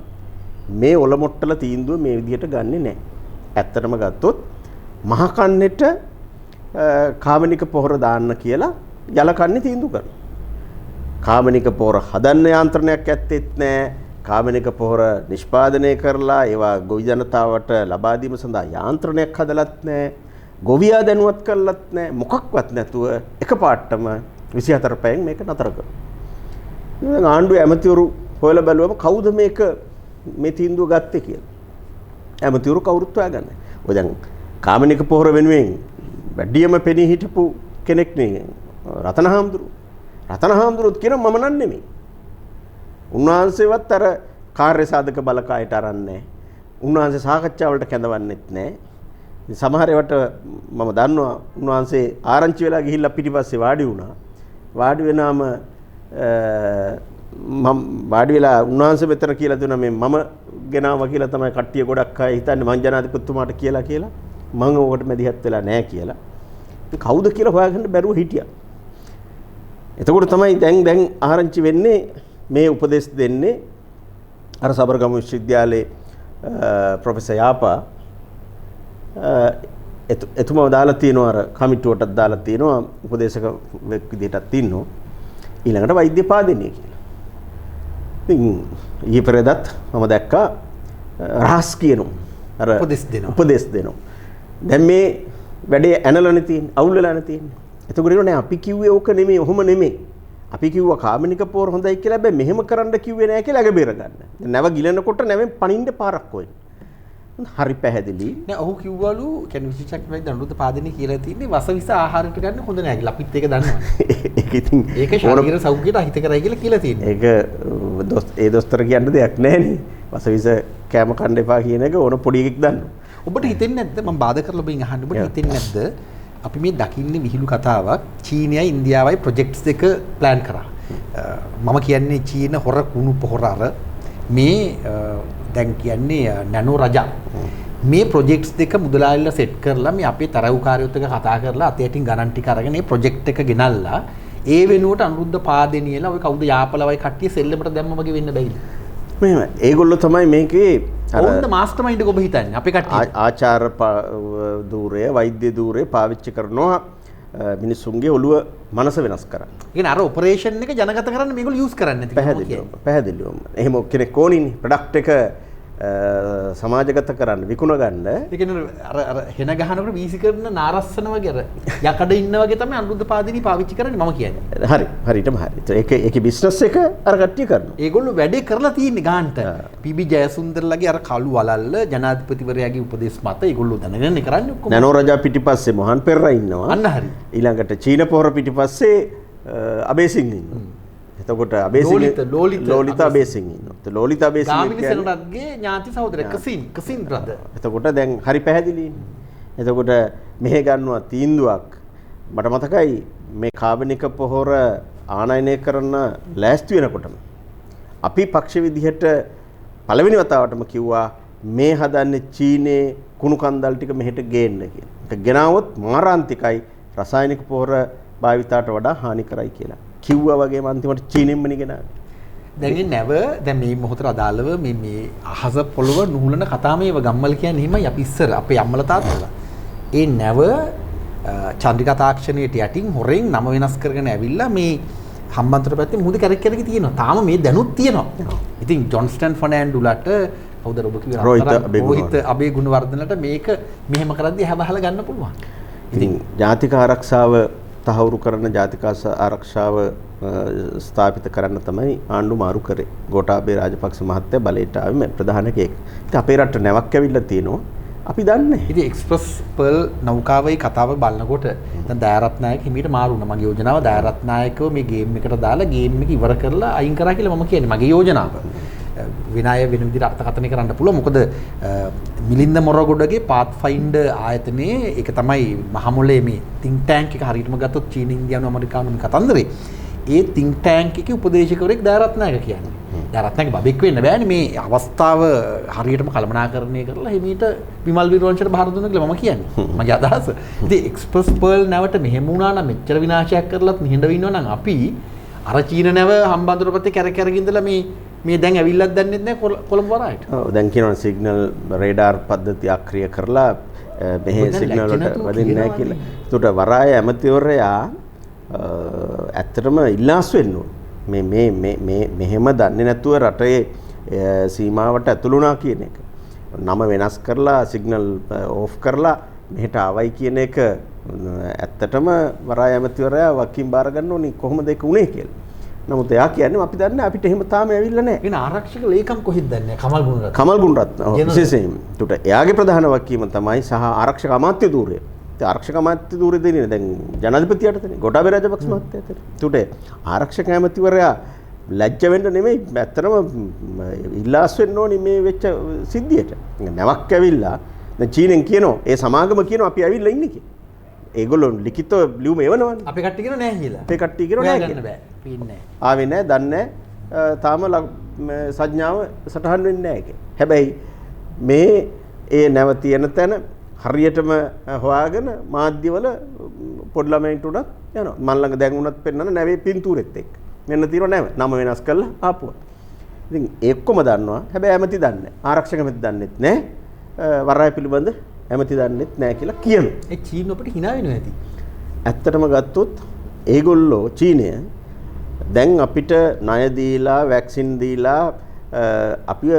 මේ ඔලොමොට්ටල තීන්දුව මේ විදිහට ගන්නෙ නැහැ. ඇත්තටම ගත්තොත් මහ කන්නේට කාමනික පොහොර දාන්න කියලා යල කන්නේ තීන්දුව කරනවා. කාමනික පොහොර හදන්න යාන්ත්‍රණයක් ඇත්තෙත් නැහැ. කාමනික පොහොර නිෂ්පාදනය කරලා ඒවා ගොවි ජනතාවට ලබා දීම සඳහා යාන්ත්‍රණයක් හදලත් නැහැ. ගොවියා දැනුවත් කරලත් නැහැ. මොකක්වත් නැතුව එකපාරටම 24 පැයෙන් මේක නතර කරනවා. දැන් ආණ්ඩුවේ ඇමතිවරු හොයලා බැලුවම කවුද මේ තීන්දුව ගත්තේ කියලා. ඇමතිවරු කවුරුත් හොයාගන්නේ. ඔය දැන් කාමනික පොහොර වෙනුවෙන් වැඩියම පෙනී හිටපු කෙනෙක් නේ රතනහාමුදුරුවෝ කියන මම නන් නෙමෙයි. උන්වහන්සේවත් අර කාර්ය සාධක බලකායට අරන්නේ. උන්වහන්සේ සාකච්ඡාවලට කැඳවන්නෙත් නැහැ. සමහර ඒවාට මම දන්නවා උන්වහන්සේ ආරංචි වෙලා ගිහිල්ලා පිටිපස්සේ වාඩි වුණා. වාඩි වෙනාම මම වාඩි වෙලා උන්වහන්සේ මෙතන කියලා දුන්නා මේ මම ගෙනාවා කියලා තමයි කට්ටිය ගොඩක් අය හිතන්නේ මං ජනාධිපතිතුමාට කියලා මම ඕකට මැදිහත් වෙලා නැහැ කියලා. කවුද කියලා හොයාගන්න බැරුව හිටියා. එතකොට තමයි දැන් ආරංචි වෙන්නේ මේ උපදෙස් දෙන්නේ අර සබරගමු විශ්වවිද්‍යාලයේ ප්‍රොෆෙසර් යාපා එතුමා දාලා තියෙනවා අර කමිටුවටත් දාලා තියෙනවා උපදේශක විදිහටත් ඉන්නවා ඊළඟට වෛද්‍ය පාදිනිය කියලා. ඉතින් ඊපෙරදත් මම දැක්කා රහස් කියනවා අර උපදෙස් දෙනවා. දැන් මේ වැඩේ ඇනලානේ තියෙන්නේ අවුල් වෙලානේ තියෙන්නේ. එතකොට නෑ අපි කිව්වේ ඕක නෙමෙයි ඔහොම නෙමෙයි. අපි කිව්වා කාමනික පොර හොඳයි කියලා හැබැයි මෙහෙම කරන්න කිව්වේ නෑ කියලා අග බේර ගන්න. දැන් නැව ගිලනකොට නැවෙන් පණින්න පාරක් හොයන. හරි පැහැදිලි. නෑ ඔහු කිව්වලු කියන්නේ විශේෂඥ වෛද්‍ය අනුරුද්ධ පාදිනී කියලා තියෙන්නේ වසවිස ආහාරයට ගන්න හොඳ නෑ කියලා. අපිත් ඒක දන්නවනේ. ඒක ඉතින් ඒක ශරීර සෞඛ්‍යයට අහිත කරයි කියලා තියෙන්නේ. ඒක ඒ දොස්තර කියන්න දෙයක් නෑනේ. වසවිස කැම කන්න එපා කියන එක ඕන පොඩි එකෙක් දන්නවා. ඔබට හිතෙන්නේ නැද්ද මම බාධා කරලා ඔබෙන් අහන්න ඔබට හිතෙන්නේ නැද්ද අපි මේ දකින්නේ විහිළු කතාවක් චීනයයි ඉන්දියාවයි ප්‍රොජෙක්ට්ස් දෙක ප්ලෑන් කරා. මම කියන්නේ චීන හොර කුණු පොහොර අර මේ දැන් කියන්නේ නැනෝ රජා මේ ප්‍රොජෙක්ට්ස් දෙක මුදලාලිලා සෙට් කරලා මේ අපේ තරවුකාරයොත් එක්ක කතා කරලා අතයටින් ගණන් ටික අරගෙන මේ ප්‍රොජෙක්ට් එක ගෙනල්ලා ඒ වෙනුවට අනුරුද්ධ පාදිනියලා ඔය කවුද යාපලවයි කට්ටිය සෙල්ලමට දැම්ම වගේ වෙන්න බැයිද? මෙහෙම ඒගොල්ලෝ තමයි මේකේ ඔවුන්ද මාස්ටර් මයින්ඩ් එක ඔබ හිතන්නේ අපේ කට්ටිය ආචාර ධූරය වෛද්‍ය ධූරය පාවිච්චි කරනවා මිනිස්සුන්ගේ ඔළුව මනස වෙනස් කරන්න. ඒ කියන්නේ අර ඔපරේෂන් එක ජනගත කරන්න මේගොල්ලෝ යූස් කරන්නේ නැති පැහැදිලිවම. එහෙම කෙනෙක් ඕනිනේ ප්‍රොඩක්ට් එක සමාජගත කරන්න විකුණ ගන්න. ඒ කියන්නේ අර හෙන ගහනකොට වීසි කරන නාරස්සන වගේ අර යකඩ ඉන්න වගේ තමයි අනුරුද්ධ පාදිනී පාවිච්චි කරන්නේ මම කියන්නේ. හරි හරියටම හරි. ඒකේ බිස්නස් එක අර කට්ටිය කරනවා. ඒගොල්ලෝ වැඩේ කරලා තියෙන්නේ ගාන්ට. පීබී ජයසුන්දරලගේ අර කළු වලල්ල ජනාධිපතිවරයාගේ උපදෙස් මත ඒගොල්ලෝ දැනගෙන කරන්නේ ඔක්කොම. නනෝ රජා පිටිපස්සේ මොහන් පෙරරා ඉන්නවා. අන්න හරි. ඊළඟට චීන පොහොර පිටිපස්සේ අබේසිංහ ඉන්නවා. එතකොට අබේසිංහ ලෝලිතා අබේසිංහ ඉන්නවා. ලෝලිතා අබේසිංහ ගාමිණී සෙනරත්ගේ ඥාති සහෝදරයා කසින් බ්‍රදර්. එතකොට දැන් හරි පැහැදිලිනේ. එතකොට මෙහෙ ගන්නවා තීන්දුවක් මට මතකයි මේ කාබනික පොහොර ආනයනය කරන ලෑස්ති වෙනකොටම අපි පක්ෂ විදිහට පළවෙනි වතාවටම කිව්වා මේ හදන්නේ චීනේ කුණු කන්දල් ටික මෙහෙට ගේන්න කියලා. ඒක ගෙනාවොත් මාරාන්තිකයි රසායනික පොහොර භාවිතයට වඩා හානි කරයි කියලා. කිව්වා වගේම අන්තිමට චීනෙන්මනේ ගෙනාවේ. දැන් නැව දැන් මේ මොහොතට අදාළව මේ අහස පොළව නුහුලන කතා මේව ගම්මල කියන්නේ හිමයි අපි ඉස්සර අපේ අම්මලා තාත්තලා. ඒ නැව චන්ද්‍රිකා තාක්ෂණයට යටින් හොරෙන් නම වෙනස් කරගෙන ඇවිල්ලා මේ හම්බන්තොට පැත්තේ මුහුද කැරක් කැරක තියෙනවා. තාම මේ දැනුත් තියෙනවා. ඉතින් ජොන්ස්ටන් ෆර්නෑන්ඩුලට කවුද ඔබ කිව්වේ රෝහිත අබේගුණවර්ධනට මේක මෙහෙම කරද්දී හැබහලා ගන්න පුළුවන්. ඉතින් ජාතික ආරක්ෂාව තහවුරු කරන ජාතික ආරක්ෂාව ස්ථාපිත කරන්න තමයි ආණ්ඩු මාරු කරේ. ගෝඨාභය රාජපක්ෂ මහත්තයා බලයට ආවේ මේ ප්‍රධාන කේක. ඉතින් අපේ රට නැවක් ඇවිල්ලා තියෙනවා. අපි දන්නේ. ඉතින් එක්ස්ප්‍රස් පර්ල් නෞකාවේ කතාව බලනකොට දැන් දයාරත්නායක හිමීට මාරු වුණා. මගේ යෝජනාව දයාරත්නායකව මේ ගේම් එකට දාලා ගේම් එක ඉවර කරලා අයින් කරා කියලා මම කියන්නේ. මගේ යෝජනාව. විනාය වෙන විදිහට අර්ථකථනය කරන්න පුළුවන්. මොකද මිලින්ද මොරගොඩගේ පාත්ෆයින්ඩර් ආයතනයේ ඒක තමයි මහමොලේ මේ think tank එක හරියටම ගත්තොත් චීන ඉන්දියානු ඇමරිකානු මේ කතන්දරේ. ඒ think tank එකේ උපදේශකවරයෙක් දයාරත්නායක කියන්නේ. දයාරත්නායක බබෙක් වෙන්න බෑනේ මේ අවස්ථාව හරියටම කළමනාකරණය කරලා හිමීට විමල් විරෝංශයට බාර දුන්නා කියලා මම කියන්නේ. මගේ අදහස. ඉතින් එක්ස්ප්‍රස් පර්ල් නැවට මෙහෙම වුණා නම් මෙච්චර විනාශයක් කරලත් නිහඬව ඉන්නවා නම් අපි අර චීන නැව හම්බන්තොට පැත්තේ කැරක කැරක ඉඳලා මේ දැන් ඇවිල්ලත් දන්නේ නැහැ කොළඹ වරායට. ඔව් දැන් කියනවා සිග්නල් රේඩාර් පද්ධතිය අක්‍රිය කරලා මෙහි සිග්නල් වලට වදින්නේ නැහැ කියලා. ඒකට වරාය ඇමතිවරයා ඇත්තටම ඉල්ලාස් වෙන්න ඕනේ. මේ මෙහෙම දන්නේ නැතුව රටේ සීමාවට ඇතුළුණා කියන එක. නම වෙනස් කරලා සිග්නල් ඕෆ් කරලා මෙහෙට ආවයි කියන එක ඇත්තටම වරාය ඇමතිවරයා වකින් බාර ගන්න ඕනේ කොහොමද ඒක උනේ කියලා. නමුත් එයා කියන්නේ අපි දන්නේ අපිට එහෙම තාම ඇවිල්ලා නැහැ. වෙන ආරක්ෂක ලේකම් කොහෙද දන්නේ? කමල් ගුණරත්න. කමල් ගුණරත්න විශේෂයෙන්. ඒකට එයාගේ ප්‍රධාන වකීම තමයි සහ ආරක්ෂක අමාත්‍ය ධූරය. ඒ ආරක්ෂක අමාත්‍ය ධූරය දෙන්නේ දැන් ජනාධිපතියටනේ. ගෝඨාභය රාජපක්ෂ මහත්තයාට. ඒකට ආරක්ෂක ඇමතිවරයා ලැජ්ජ වෙන්න නෙමෙයි ඇත්තටම ඉල්ලාස් වෙන්න ඕනි මේ වෙච්ච සිද්ධියට. නැවක් ඇවිල්ලා දැන් චීනෙන් කියනවා ඒ සමාගම කියනවා අපි ඇවිල්ලා ඉන්නේ කියලා. ඒගොල්ලෝ ලිඛිතව ලියුම එවනවනේ. අපේ කට්ටිය කියනවා නැහැ කියලා. අපේ කට්ටිය කියනවා නැහැ කියලා. බෑ. පින්නේ. ආවේ නැහැ, දන්නේ නැහැ. තාම සංඥාව සටහන් වෙන්නේ නැහැ කියලා. හැබැයි මේ ඒ නැව තියෙන තැන හරියටම හොයාගෙන මාධ්‍යවල පොඩි ළමයින්ට උනත් යනවා. මන් ළඟ දැන් උනත් පෙන්නන නැවේ පින්තූරෙත් එක්ක. මෙන්න තියෙන නැව. නම වෙනස් කරලා ආපුවා. ඉතින් ඒකම දන්නවා. හැබැයි ඇමති දන්නේ නැහැ. ආරක්ෂක ඇමති දන්නෙත් නැහැ. වරාය පිළිබඳ ඇමති දන්නෙත් නැහැ කියලා කියනවා. ඒ චීන අපිට hina වෙනවා ඇති. ඇත්තටම ගත්තොත් ඒගොල්ලෝ චීනය දැන් අපිට ණය දීලා වැක්සින් දීලා අපිව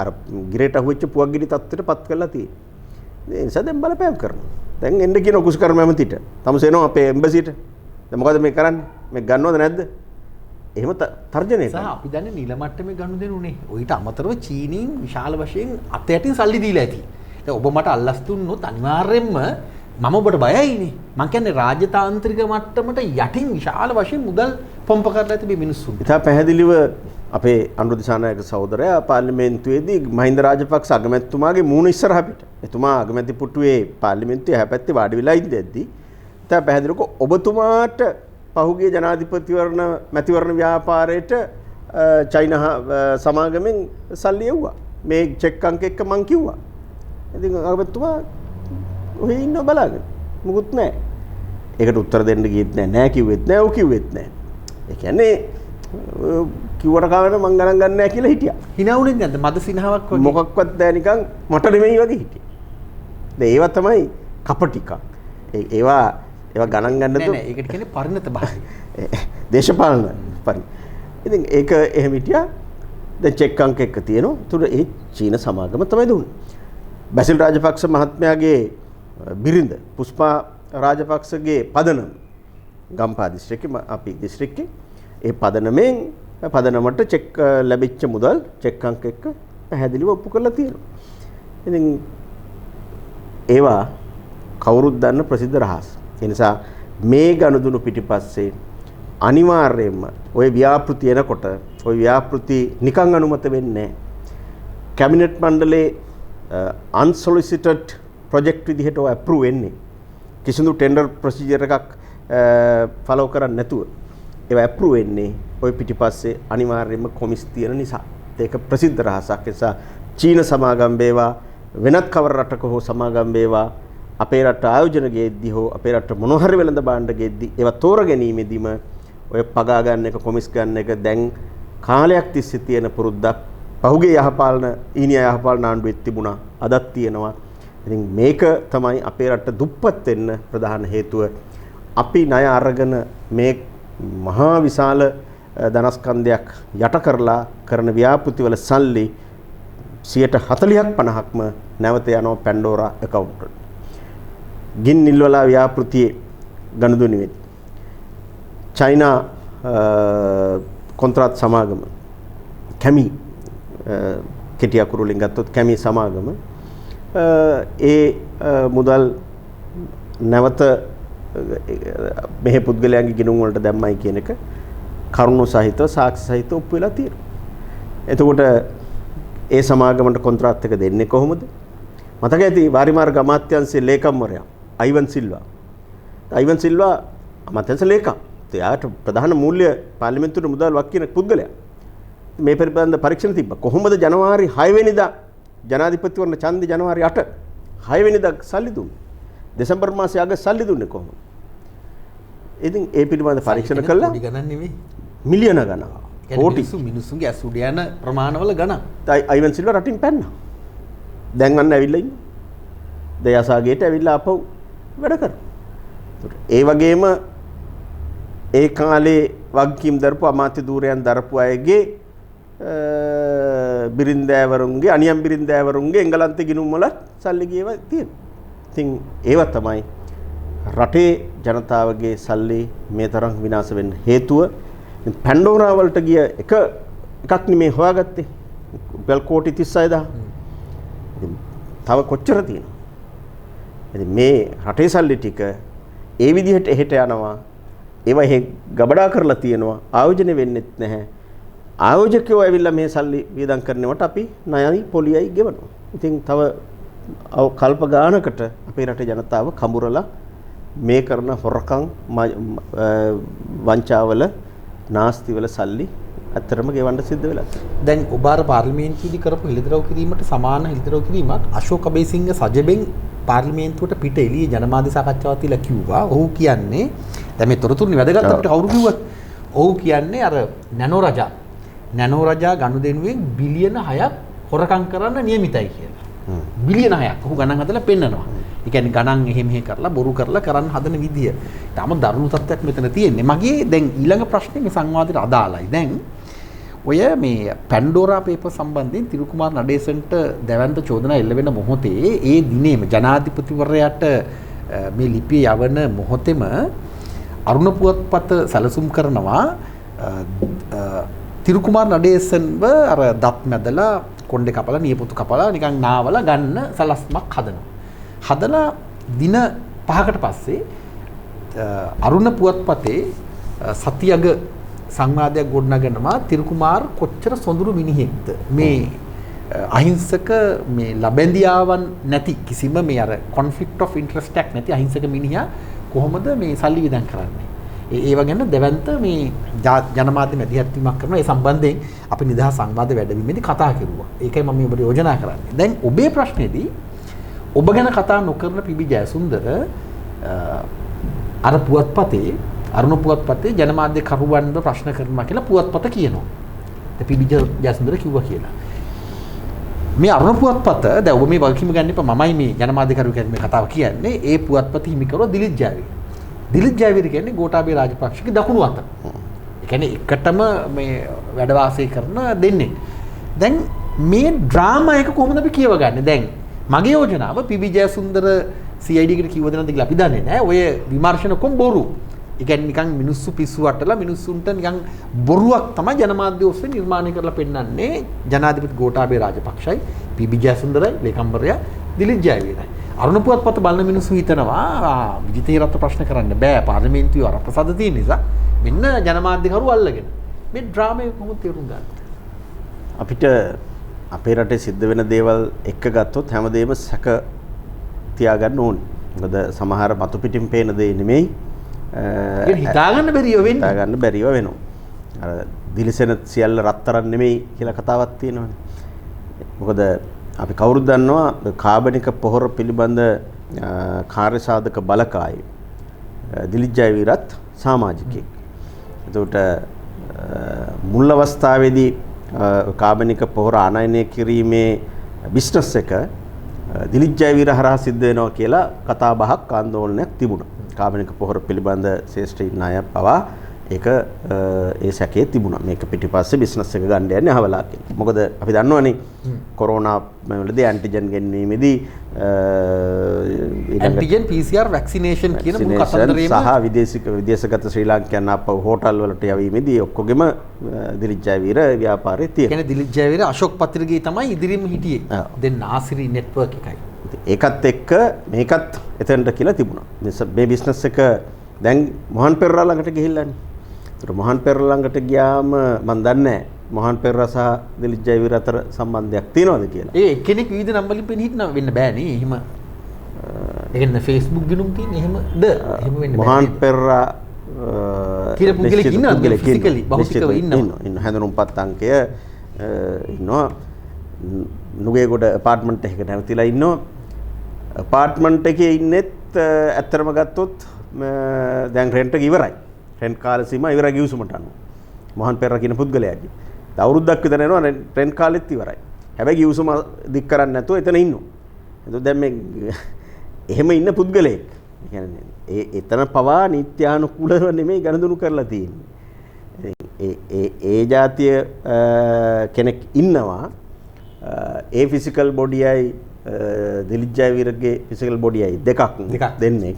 අර ගිරේට අහුවෙච්ච පුවක්ගිරි තත්ත්වයට පත් කරලා තියෙනවා. ඒ නිසා දැන් බලපෑම් කරනවා. දැන් එන්න කියන කුස්කර්ම ඇමතිට. තමසේනෝ අපේ එම්බසිට. දැන් මොකද මේ කරන්නේ? මේ ගන්නවද නැද්ද? එහෙම තර්ජනය කරනවා. සහ අපි දන්නේ නිල මට්ටමේ ගනුදෙනුනේ. ඔයිට අමතරව චීනෙන් විශාල වශයෙන් අත යටින් සල්ලි දීලා ඇති. දැන් ඔබ මට අල්ලස් දුන්නොත් අනිවාර්යයෙන්ම මම ඔබට බයයිනේ. මං කියන්නේ රාජතාන්ත්‍රික මට්ටමට යටින් විශාල වශයෙන් මුදල් පොම්ප කරලා තිබි මිනිස්සු. ඉතා පැහැදිලිව අපේ අනුරුද්ධ දිසානායක සහෝදරයා පාර්ලිමේන්තුවේදී මහින්ද රාජපක්ෂ අගමැතිතුමාගේ මූණ ඉස්සරහ පිට. එතුමා අගමැති පුටුවේ පාර්ලිමේන්තුවේ හැපැත්තේ වාඩි වෙලා ඉඳද්දී ඉතා පැහැදිලිව ඔබතුමාට පහුගිය ජනාධිපතිවරණ මැතිවරණ ව්‍යාපාරයට චයිනා සමාගමෙන් සල්ලි එව්වා. මේ චෙක් අංක එක්ක මං කිව්වා. ඉතින් අගමැතිතුමා ඔහේ ඉන්න බලාගෙන මුකුත් නැහැ. ඒකට උත්තර දෙන්න ගියෙත් නැහැ. නෑ කිව්වෙත් නැහැ. ඔව් කිව්වෙත් නැහැ. ඒ කියන්නේ කිව්වට කවන්න මං ගණන් ගන්න නැහැ කියලා හිටියා. hina වුණේ නැද්ද? මද සිනහාවක් වගේ. මොකක්වත් දැ නිකන් මට නෙමෙයි වගේ හිටියේ. ඒවා තමයි කපටිකම්. ඒවා ඒවා ගණන් ගන්නද නෑ ඒකට කියන්නේ පරිණත භාවය. දේශපාලන පරි. ඉතින් ඒක එහෙම හිටියා. දැන් චෙක් අංක එක තියෙනවා. ඒතර ඒ චීන සමාගම තමයි දුන්නේ. බැසිල් රාජපක්ෂ මහත්මයාගේ බිරිඳ පුෂ්පා රාජපක්ෂගේ පදනම ගම්පා දිස්ත්‍රික්කේ අපි දිස්ත්‍රික්කේ ඒ පදනමට චෙක් ලැබිච්ච මුදල් චෙක් අංක එක පැහැදිලිව ඔප්පු කරලා තියෙනවා. ඉතින් ඒවා කවුරුත් දන්න ප්‍රසිද්ධ රහස්. ඒ නිසා මේ ගනුදෙනු පිටිපස්සේ අනිවාර්යයෙන්ම ওই ව්‍යාපෘති එනකොට ওই ව්‍යාපෘති නිකන් අනුමත වෙන්නේ නැහැ. කැබිනට් මණ්ඩලයේ unsolicited project විදිහට ඔය approve වෙන්නේ. කිසිදු tender procedure එකක් follow කරන්නේ නැතුව ඒවා approve වෙන්නේ ওই පිටිපස්සේ අනිවාර්යයෙන්ම කොමිස් තියෙන නිසා. ඒක ප්‍රසිද්ධ රහසක්. ඒ නිසා චීන සමාගම් වේවා වෙනත් කවර රටක හෝ සමාගම් වේවා අපේ රට ආයෝජන ගෙද්දී හෝ අපේ රට මොනවා හරි වෙළඳ භාණ්ඩ ගෙද්දී ඒවා තෝරගැනීමේදීම ඔය පගා ගන්න එක කොමිස් ගන්න එක දැන් කාලයක් තිස්සේ තියෙන පුරුද්දක්. පහුගිය යහපාලන ඊනියා යහපාලන ආණ්ඩුවෙත් තිබුණා. අදත් තියෙනවා. ඉතින් මේක තමයි අපේ රට දුප්පත් වෙන්න ප්‍රධාන හේතුව. අපි ණය අරගෙන මේ මහා විශාල ධනස්කන්ධයක් යට කරලා කරන ව්‍යාපෘතිවල සල්ලි 40%ක් 50%ක්ම නැවත යනවා පැන්ඩෝරා account වලට. ගින්නිල්වලා ව්‍යාපෘතියේ ගනුදෙනුවේදී චයිනා කොන්ත්‍රාත් සමාගම කැමි කෙටි අකුරු වලින් ගත්තොත් කැමි සමාගම ඒ මුදල් නැවත මෙහි පුද්ගලයන්ගේ ගිණුම් වලට දැම්මයි කියන එක කරුණු සහිතව සාක්ෂි සහිතව ඔප්පු වෙලා තියෙනවා. එතකොට ඒ සමාගමට කොන්ත්‍රාත් එක දෙන්නේ කොහොමද? මතක ඇති වාරිමාර්ග අමාත්‍යාංශයේ ලේකම්වරයා අයිවන් සිල්වා. අයිවන් සිල්වා අමාත්‍යාංශ ලේකම්. එයාට ප්‍රධාන මූල්‍ය පාර්ලිමේන්තුවේ මුදල් වක්කින පුද්ගලයා. මේ පරිබන්ධ පරීක්ෂණ තිබ්බා. කොහොමද ජනවාරි 6 වෙනිදා ජනාධිපතිවරණ ඡන්දේ ජනවාරි 8 6 වෙනිදා සල්ලි දුන්නේ? දෙසැම්බර් මාසයේ අග සල්ලි දුන්නේ කොහොමද? ඉතින් ඒ පිළිබඳ පරීක්ෂණ කළා. කෝටි ගණන් නෙමෙයි. මිලියන ගණන්. කෝටි මිනිස්සුන්ගේ ඇසුඩ යන ප්‍රමාණවල ගණන්. අයිවන් සිල්වා රටින් පැන්නා. දැන් අන්න ඇවිල්ලා ඉන්නේ. දයාසාගේට ඇවිල්ලා ආපහු වැඩ කරනවා. ඒ වගේම ඒ කාලේ වගකීම් දරපු අමාත්‍ය ධූරයන් දරපු අයගේ බිරින්දෑවරුන්ගේ අනියම් බිරින්දෑවරුන්ගේ එංගලන්තේ ගිණුම් වල සල්ලි ගියවා තියෙනවා. ඉතින් ඒව තමයි රටේ ජනතාවගේ සල්ලි මේ තරම් විනාශ වෙන්න හේතුව. පැන්ඩෝරා වලට ගිය එකක් නෙමේ හොයාගත්තේ. රුපියල් කෝටි 36000. ඉතින් තව කොච්චර තියෙනවද? ඉතින් මේ රටේ සල්ලි ටික ඒ විදිහට එහෙට යනවා. ඒවා එහෙ ගබඩා කරලා තියෙනවා. ආයෝජනය වෙන්නෙත් නැහැ. ආයෝජකයෝ ඇවිල්ලා මේ සල්ලි වියදම් කරනවට අපි ණයයි පොලියයි ගෙවනවා. ඉතින් තව කල්ප ගානකට අපේ රටේ ජනතාව කඹරලා මේ කරන හොරකම් වංචාවල නාස්තිවල සල්ලි ඇත්තටම ගෙවන්න සිද්ධ වෙලා තියෙනවා. දැන් ඔබ අර පාර්ලිමේන්තුවේදී කරපු හෙළිදරව් කිරීමට සමාන හෙළිදරව් කිරීමක් අශෝක අබේසිංහ සජබෙන් පාර්ලිමේන්තුවට පිට එළියේ ජනමාධ්‍ය සාකච්ඡාවක් තියලා කිව්වා. ඔහු කියන්නේ දැන් මේ තොරතුරුනේ වැදගත් අපිට කවුරු කිව්වත් ඔහු කියන්නේ අර නැනෝ රජා ගනුදෙනුවෙන් බිලියන 6ක් හොරකම් කරන්න නියමිතයි කියලා. බිලියන 6ක් ඔහු ගණන් හදලා පෙන්නනවා. ඒ කියන්නේ ගණන් එහෙ කරලා බොරු කරලා කරන්න හදන විදිය. තාම දරුණු තත්ත්වයක් මෙතන තියෙන්නේ. මගේ දැන් ඊළඟ ප්‍රශ්නේ මේ සංවාදයට අදාළයි. දැන් ඔය මේ පැන්ඩෝරා පේපර් සම්බන්ධයෙන් තිරුකුමාර නඩේසන්ට දැවැන්ත චෝදනා එල්ල වෙන මොහොතේ ඒ දිනේම ජනාධිපතිවරයාට මේ ලිපිය යවන මොහොතේම අරුණ පුවත්පත සැලසුම් කරනවා තිරුකුමාර නඩේසන්ව අර දත් මැදලා කොණ්ඩේ කපලා නියපොතු කපලා නිකන් නාවලා ගන්න සලස්මක් හදනවා. හදලා දින 5කට පස්සේ අරුණ පුවත්පතේ සතියග සංවාදයක් ගොඩනගනවා තිරුකුමාර කොච්චර සොඳුරු මිනිහෙක්ද මේ අහිංසක මේ ලබැඳියාවන් නැති කිසිම මේ අර කොන්ෆ්ලික්ට් ඔෆ් ඉන්ටරෙස්ට් එකක් නැති අහිංසක මිනිහා කොහොමද මේ සල්ලි වියදම් කරන්නේ ඒව ගැන දෙවන්ත මේ ජනමාධ්‍ය මැදිහත්වීමක් කරනවා ඒ සම්බන්ධයෙන් අපි නිදහස් සංවාද වැඩවීමේදී කතා කරුවා ඒකයි මම මේ ඔබට යෝජනා කරන්නේ දැන් ඔබේ ප්‍රශ්නේදී ඔබ ගැන කතා නොකරන පිබි ජයසුන්දර අර පුවත්පතේ අරුණ පුවත්පතේ ජනමාධ්‍ය කරුවන්ව ප්‍රශ්න කරනවා කියලා පුවත්පත කියනවා. ඒ පිබි ජයසුන්දර කිව්වා කියලා. මේ අරුණ පුවත්පත දැන් ඔබ මේ වගකීම ගන්න එපා මමයි මේ ජනමාධ්‍ය කරුව කියන්නේ මේ කතාව කියන්නේ ඒ පුවත්පත හිමිකරුවා දිලිත් ජාවේ. දිලිත් ජයවීර කියන්නේ ගෝඨාභය රාජපක්ෂගේ දකුණු අත. ඒ කියන්නේ එකටම මේ වැඩ වාසය කරන දෙන්නේ. දැන් මේ ඩ්‍රාමා එක කොහොමද අපි කියවගන්නේ? දැන් මගේ යෝජනාව පීබී ජයසුන්දර CID එකට කිව්වද නැද්ද කියලා අපි දන්නේ නැහැ. ඔය විමර්ශන කොම් බොරු. ඒ කියන්නේ නිකන් මිනිස්සු පිස්සු වටලා මිනිස්සුන්ට නිකන් බොරුවක් තමයි ජනමාධ්‍ය ඔස්සේ නිර්මාණය කරලා පෙන්නන්නේ ජනාධිපති ගෝඨාභය රාජපක්ෂයි පීබී ජයසුන්දරයි ලේකම්වරයා දිලිත් ජයවීරයි. අරුණ පුවත්පත බලන මිනිස්සු හිතනවා විජිතේ රත්න ප්‍රශ්න කරන්න බෑ පාර්ලිමේන්තුවේ වරප්‍රසාද තියෙන නිසා මෙන්න ජනමාධ්‍යකරු අල්ලගෙන මේ ඩ්‍රාමා එක කොහොමද තේරුම් ගන්න? අපිට අපේ රටේ සිද්ධ වෙන දේවල් එක්ක ගත්තොත් හැමදේම සැක තියාගන්න ඕනේ. මොකද සමහර මතු පිටින් පේන දේ නෙමෙයි හිතාගන්න බැරිව වෙන්නේ. හිතාගන්න බැරිව වෙනවා. අර දිලිසෙන සියල්ල රත්තරන් නෙමෙයි කියලා කතාවක් තියෙනවානේ. මොකද අපි කවුරුත් දන්නවා කාබනික පොහොර පිළිබඳ කාර්ය සාධක බලකායේ දිලිත් ජයවීරත් සමාජිකයෙක්. එතකොට මුල් අවස්ථාවේදී කාබනික පොහොර ආනයනය කිරීමේ බිස්නස් එක දිලිත් ජයවීර හරහා සිද්ධ වෙනවා කියලා කතා බහක් ආందోලනයක් තිබුණා. කාබනික පොහොර පිළිබඳ ශ්‍රේෂ්ඨ අය පවා ඒක ඒ සැකේ තිබුණා. මේක පිටිපස්සේ බිස්නස් එක ගන්න යන්නේ අහවලා කියලා. මොකද අපි දන්නවනේ කොරෝනා වලදී ඇන්ටිජන් ගෙන්වීමේදී ඇන්ටිජන් PCR වැක්සිනේෂන් කියන මුල් කතන්දරේම සහ විදේශගත ශ්‍රී ලාංකිකයන් ආපහු හෝටල් වලට යවීමේදී ඔක්කොගෙම දිලිත් ජයවීර ව්‍යාපාරේ තියෙනවා. කියන්නේ දිලිත් ජයවීර අශෝක් පත්‍රගේ තමයි ඉදිරියම හිටියේ. දැන් නාසිරි නෙට්වර්ක් එකයි. ඒකත් එක්ක මේකත් එතනට කියලා තිබුණා. මේ බිස්නස් එක දැන් මොහන් පෙරරා ළඟට ගිහිල්ලානේ. ඒතර මොහන් පෙරරා ළඟට ගියාම මම දන්නේ නැහැ මොහන් පෙරරා සහ දිලිත් ජයවීර අතර සම්බන්ධයක් තියෙනවද කියලා. ඒ එක්කෙනෙක් විවිධ නම් වලින් පෙනී හිටන වෙන්න බෑනේ. එහෙම ඒ කියන්නේ Facebook ගිනුම් තියෙන එහෙමද? එහෙම වෙන්න බෑ. මොහන් පෙරරා කියලා පුද්ගලෙක් ඉන්නවද? ෆිසිකලි භෞතිකව ඉන්නවා. හැඳුනුම්පත් අංකය ඉන්නවා. නුගේගොඩ අපාර්ට්මන්ට් එකකට නැවතිලා ඉන්නවා. අපාර්ට්මන්ට් එකේ ඉන්නෙත් ඇත්තටම ගත්තොත් දැන් රෙන්ට් එක ඉවරයි. රෙන්ට් කාල සීමා ඉවරයි ගිවිසුමට අනුව. මොහන් පෙරරා කියන පුද්ගලයාගේ. අවුරුද්දක් විතර යනවා රෙන්ට් කාලෙත් ඉවරයි. හැබැයි ගිවිසුම දික් කරන්නේ නැතුව එතන ඉන්නවා. එතකොට දැන් මේ එහෙම ඉන්න පුද්ගලයෙක්. ඒ කියන්නේ එතන පවා නිත්‍යානුකූලව නෙමෙයි ගණදුණු කරලා තියෙන්නේ. ඒ જાතිය කෙනෙක් ඉන්නවා. ඒ ෆිසිකල් බොඩියයි දිලිත් ජයවීරගේ ෆිසිකල් බොඩියයි දෙකක් දෙන්නේ.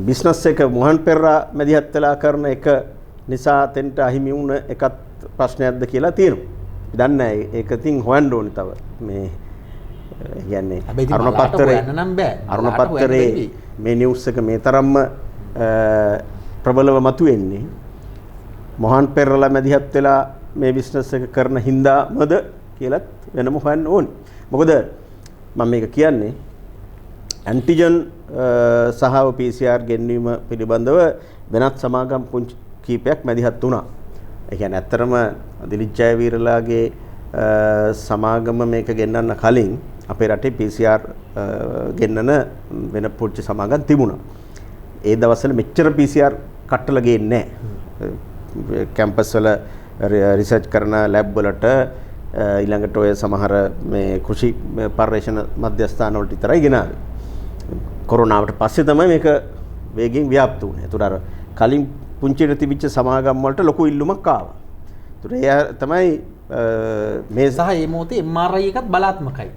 බිස්නස් එක මොහන් පෙරරා මැදිහත් වෙලා කරන එක නිසා තෙන්ට අහිමි වුණ එකත් ප්‍රශ්නයක්ද කියලා තියෙනවා. දන්නේ නැහැ. ඒක ඉතින් හොයන්න ඕනේ තව. මේ කියන්නේ අරුණ පත්තරේ මේ නිවුස් එක මේ තරම්ම ප්‍රබලව මතුවෙන්නේ මොහන් පෙරරා මැදිහත් වෙලා මේ බිස්නස් එක කරන හින්දාමද කියලාත් වෙනම හොයන්න ඕනේ. මොකද මම මේක කියන්නේ ඇන්ටිජන් සහ PCR ගෙන්වීම පිළිබඳව වෙනත් සමාගම් පුංචි කීපයක් මැදිහත් වුණා. ඒ කියන්නේ ඇත්තරම දිලිත් ජයවීරලාගේ සමාගම මේක ගෙන්නන්න කලින් අපේ රටේ PCR ගෙන්නන වෙන පුංචි සමාගම් තිබුණා. ඒ දවස්වල මෙච්චර PCR කට්ටල ගේන්නේ නැහැ. කැම්පස් වල රිසර්ච් කරන ලැබ් වලට ඊළඟට ඔය සමහර මේ කෘෂි පර්යේෂණ මධ්‍යස්ථාන වලට විතරයි ගෙනාවේ. කොරෝනාවට පස්සේ තමයි මේක වේගෙන් ව්‍යාප්ත වුණේ. ඒතර අර කලින් පුංචිට තිබිච්ච සමාගම් වලට ලොකු ඉල්ලුමක් ආවා. ඒතර ඒ තමයි මේ සහ මේ මොහොතේ MRI එකත් බලාත්මකයි.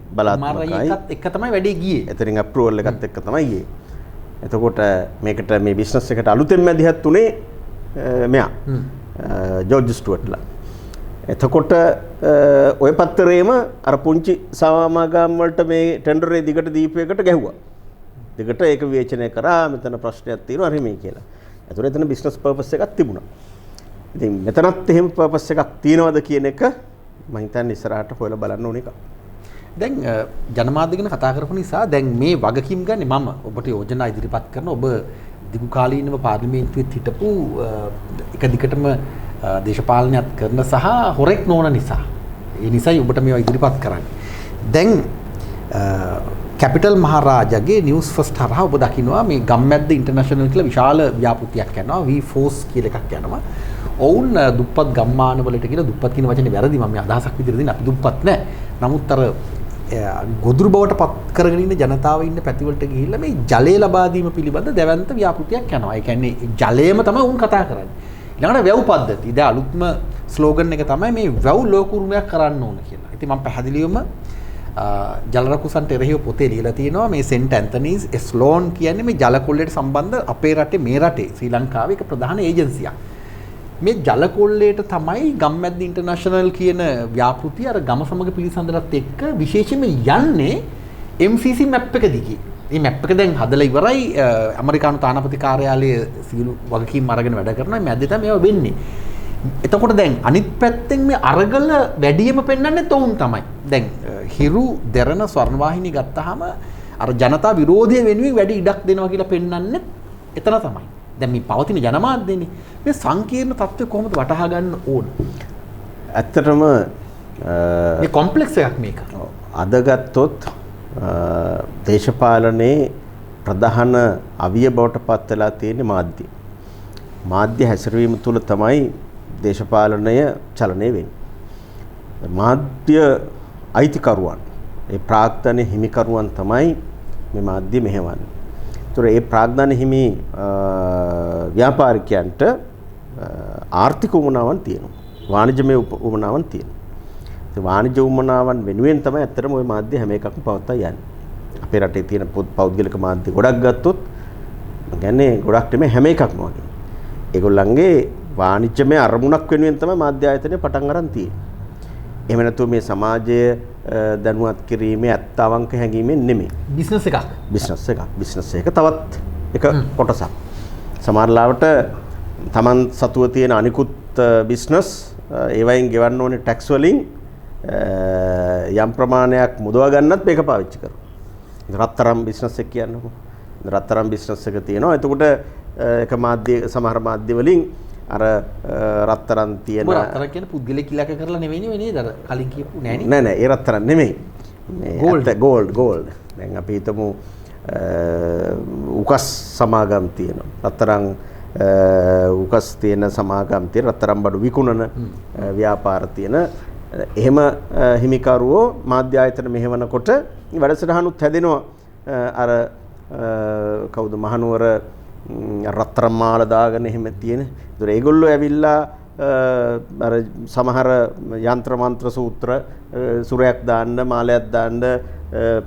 MRI එකත් එක තමයි වැඩේ ගියේ. එතනින් අප්‍රූවල් එකත් එක්ක තමයි ගියේ. එතකොට මේකට මේ බිස්නස් එකට අලුතෙන් මැදිහත් උනේ මෙයා ජෝර්ජ් ස්ටුවර්ට්ලා. එතකොට ඔය පත්තරේම අර පුංචි සමාගම් වලට මේ ටෙන්ඩරේ දිගට දීපු එකට ගැහුවා. දිගට ඒක විවේචනය කරා මෙතන ප්‍රශ්නයක් තියෙනවා හරි මේ කියලා. ඒතර එතන බිස්නස් පර්පස් එකක් තිබුණා. ඉතින් මෙතනත් එහෙම පර්පස් එකක් තියෙනවද කියන එක මම හිතන්නේ ඉස්සරහට හොයලා බලන්න ඕන එකක්. දැන් ජනමාධ්‍ය ගැන කතා කරපු නිසා දැන් මේ වගකීම් ගන්නේ මම ඔබට යෝජනා ඉදිරිපත් කරන ඔබ දිගු කාලීනව පාර්ලිමේන්තුවෙත් හිටපු එක දිගටම දේශපාලනයක් කරන සහ හොරෙක් නොවන නිසා. ඒ නිසායි ඔබට මේවා ඉදිරිපත් කරන්නේ. දැන් කැපිටල් මහරජාගේ නිවුස් ෆස්ට් හරහා ඔබ දකින්නවා මේ ගම්මැද්ද ඉන්ටර්නැෂනල් කියලා විශාල ව්‍යාපෘතියක් යනවා. V4 කියලා එකක් යනවා. ඔවුන් දුප්පත් ගම්මාන වලට කියලා දුප්පත් කියන වචනේ වැරදි මම මේ අදහසක් විදිහට දෙන්නේ අපි දුප්පත් නෑ. නමුත් අර ගොදුරු බවට පත් කරගෙන ඉන්න ජනතාව ඉන්න පැතිවලට ගිහිල්ලා මේ ජලය ලබා දීම පිළිබඳ දැවැන්ත ව්‍යාපෘතියක් යනවා. ඒ කියන්නේ ජලයම තමයි උන් කතා කරන්නේ. ඊළඟට වැව් පද්ධතිය. දැන් අලුත්ම ස්ලෝගන් එක තමයි මේ වැව් ලෝක උරුමයක් කරන්න ඕන කියලා. ඉතින් මම පැහැදිලිවම ජල රකුසන්ට එරෙහිව පොතේ ලියලා තියෙනවා මේ සෙන්ට් ඇන්තනීස් ස්ලෝන් කියන්නේ මේ ජල කොල්ලේට සම්බන්ධ අපේ රටේ මේ රටේ ශ්‍රී ලංකාවේ එක ප්‍රධාන ඒජන්සියක්. මේ ජල කොල්ලේට තමයි ගම්මැද්ද ඉන්ටර්නැෂනල් කියන ව්‍යාපෘතිය අර ගම සමග පිළිසඳරත් එක්ක විශේෂයෙන්ම යන්නේ MCC මැප් එක දිගේ. මේ මැප් එක දැන් හදලා ඉවරයි. ඇමරිකානු තානාපති කාර්යාලයේ සියලු වගකීම් අරගෙන වැඩ කරනවා. මැද්දේ තමයි මේවා වෙන්නේ. එතකොට දැන් අනිත් පැත්තෙන් මේ අරගල වැඩියම පෙන්වන්නේ තවුන් තමයි. දැන් හිරු දෙරණ ස්වර්ණවාහිනී ගත්තාම අර ජනතා විරෝධය වෙනුවෙන් වැඩි ඉඩක් දෙනවා කියලා පෙන්වන්නේ එතන තමයි. දැන් මේ පවතින ජනමාධ්‍යනේ මේ සංකීර්ණ තත්ත්වය කොහොමද වටහා ගන්න ඕන? ඇත්තටම මේ කොම්ප්ලෙක්ස් එකක් මේක. අද ගත්තොත් දේශපාලනයේ ප්‍රධාන අවිය බවට පත් වෙලා තියෙන මාධ්‍ය. මාධ්‍ය හැසිරවීම තුළ තමයි දේශපාලනය චලනය වෙන්නේ. මාධ්‍ය අයිතිකරුවන්, ඒ ප්‍රාග්ධන හිමිකරුවන් තමයි මේ මාධ්‍ය මෙහෙවන්නේ. ඒතර ඒ ප්‍රාග්ධන හිමි ව්‍යාපාරිකයන්ට ආර්ථික උවමනාවන් තියෙනවා. වාණිජමය උවමනාවන් තියෙනවා. ඒ වාණිජ උවමනාවන් වෙනුවෙන් තමයි ඇත්තටම ওই මාධ්‍ය හැම එකක්ම පවත්වා යන්නේ. අපේ රටේ තියෙන පෞද්ගලික මාධ්‍ය ගොඩක් ගත්තොත් මම කියන්නේ ගොඩක් නෙමෙයි හැම එකක්ම වගේ. ඒගොල්ලන්ගේ වාණිජ්‍යමය අරමුණක් වෙනුවෙන් තමයි මාධ්‍ය ආයතනය පටන් අරන් තියෙන්නේ. එහෙම නැතුව මේ සමාජය දැනුවත් කිරීමේ ඇත්තවංක හැඟීමෙන් නෙමෙයි. බිස්නස් එකක්. බිස්නස් එක තවත් එක කොටසක්. සමහරවිට Taman සතුව තියෙන අනිකුත් බිස්නස් ඒවයින් ගෙවන්න ඕනේ ටැක්ස් වලින් යම් ප්‍රමාණයක් මුදවා ගන්නත් මේක පාවිච්චි කරනවා. රත්තරන් බිස්නස් එක කියන්නකො. රත්තරන් බිස්නස් එක තියෙනවා. එතකොට එක මාධ්‍ය සමහර මාධ්‍ය වලින් අර රත්තරන් තියෙන රත්තරන් කියන පුද්ගලික ඉලක්ක කරලා නෙවෙයි නේද? අර කලින් කියපු නෑනේ. නෑ ඒ රත්තරන් නෙමෙයි. මේ ගෝල්ඩ්. දැන් අපි හිතමු උකස් සමාගම් තියෙනවා. රත්තරන් උකස් තියෙන සමාගම් තියෙන රත්තරන් බඩු විකුණන ව්‍යාපාර තියෙන එහෙම හිමිකරුවෝ මාධ්‍ය ආයතන මෙහෙවනකොට වැඩසටහනුත් හැදෙනවා. අර කවුද මහනුවර රත්තරන් මාල දාගෙන එහෙම තියෙන. ඒතර ඒගොල්ලෝ ඇවිල්ලා අර සමහර යంత్ర මන්ත්‍ර සූත්‍ර සුරයක් දාන්න, මාලයක් දාන්න,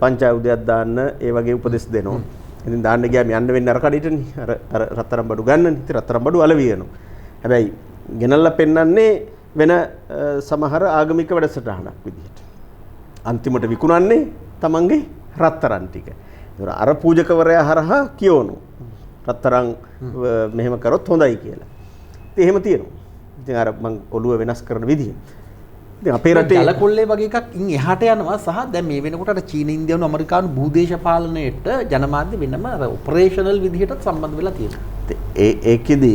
පංචායුධයක් දාන්න ඒ වගේ උපදෙස් දෙනවා. ඉතින් දාන්න ගියාම යන්න වෙන්නේ අර කඩේටනේ. අර රත්තරන් බඩු ගන්නනේ. ඉතින් රත්තරන් බඩු අලවියනවා. හැබැයි ගෙනල්ලා පෙන්නන්නේ වෙන සමහර ආගමික වැඩසටහනක් විදිහට. අන්තිමට විකුණන්නේ තමන්ගේ රත්තරන් ටික. අර පූජකවරයා හරහා කියවනු. රත්තරන් මෙහෙම කරොත් හොඳයි කියලා. ඉතින් එහෙම තියෙනවා. ඉතින් අර මං ඔළුව වෙනස් කරන විදිහ. ඉතින් අපේ රටේ ජල කොල්ලේ වගේ එකක් ඉන් එහාට යනවා සහ දැන් මේ වෙනකොට අර චීන ඉන්දියානු ඇමරිකානු භූදේශපාලනයට ජනමාධ්‍ය වෙනම අර ඔපරේෂනල් විදිහටත් සම්බන්ධ වෙලා තියෙනවා. ඒකෙදි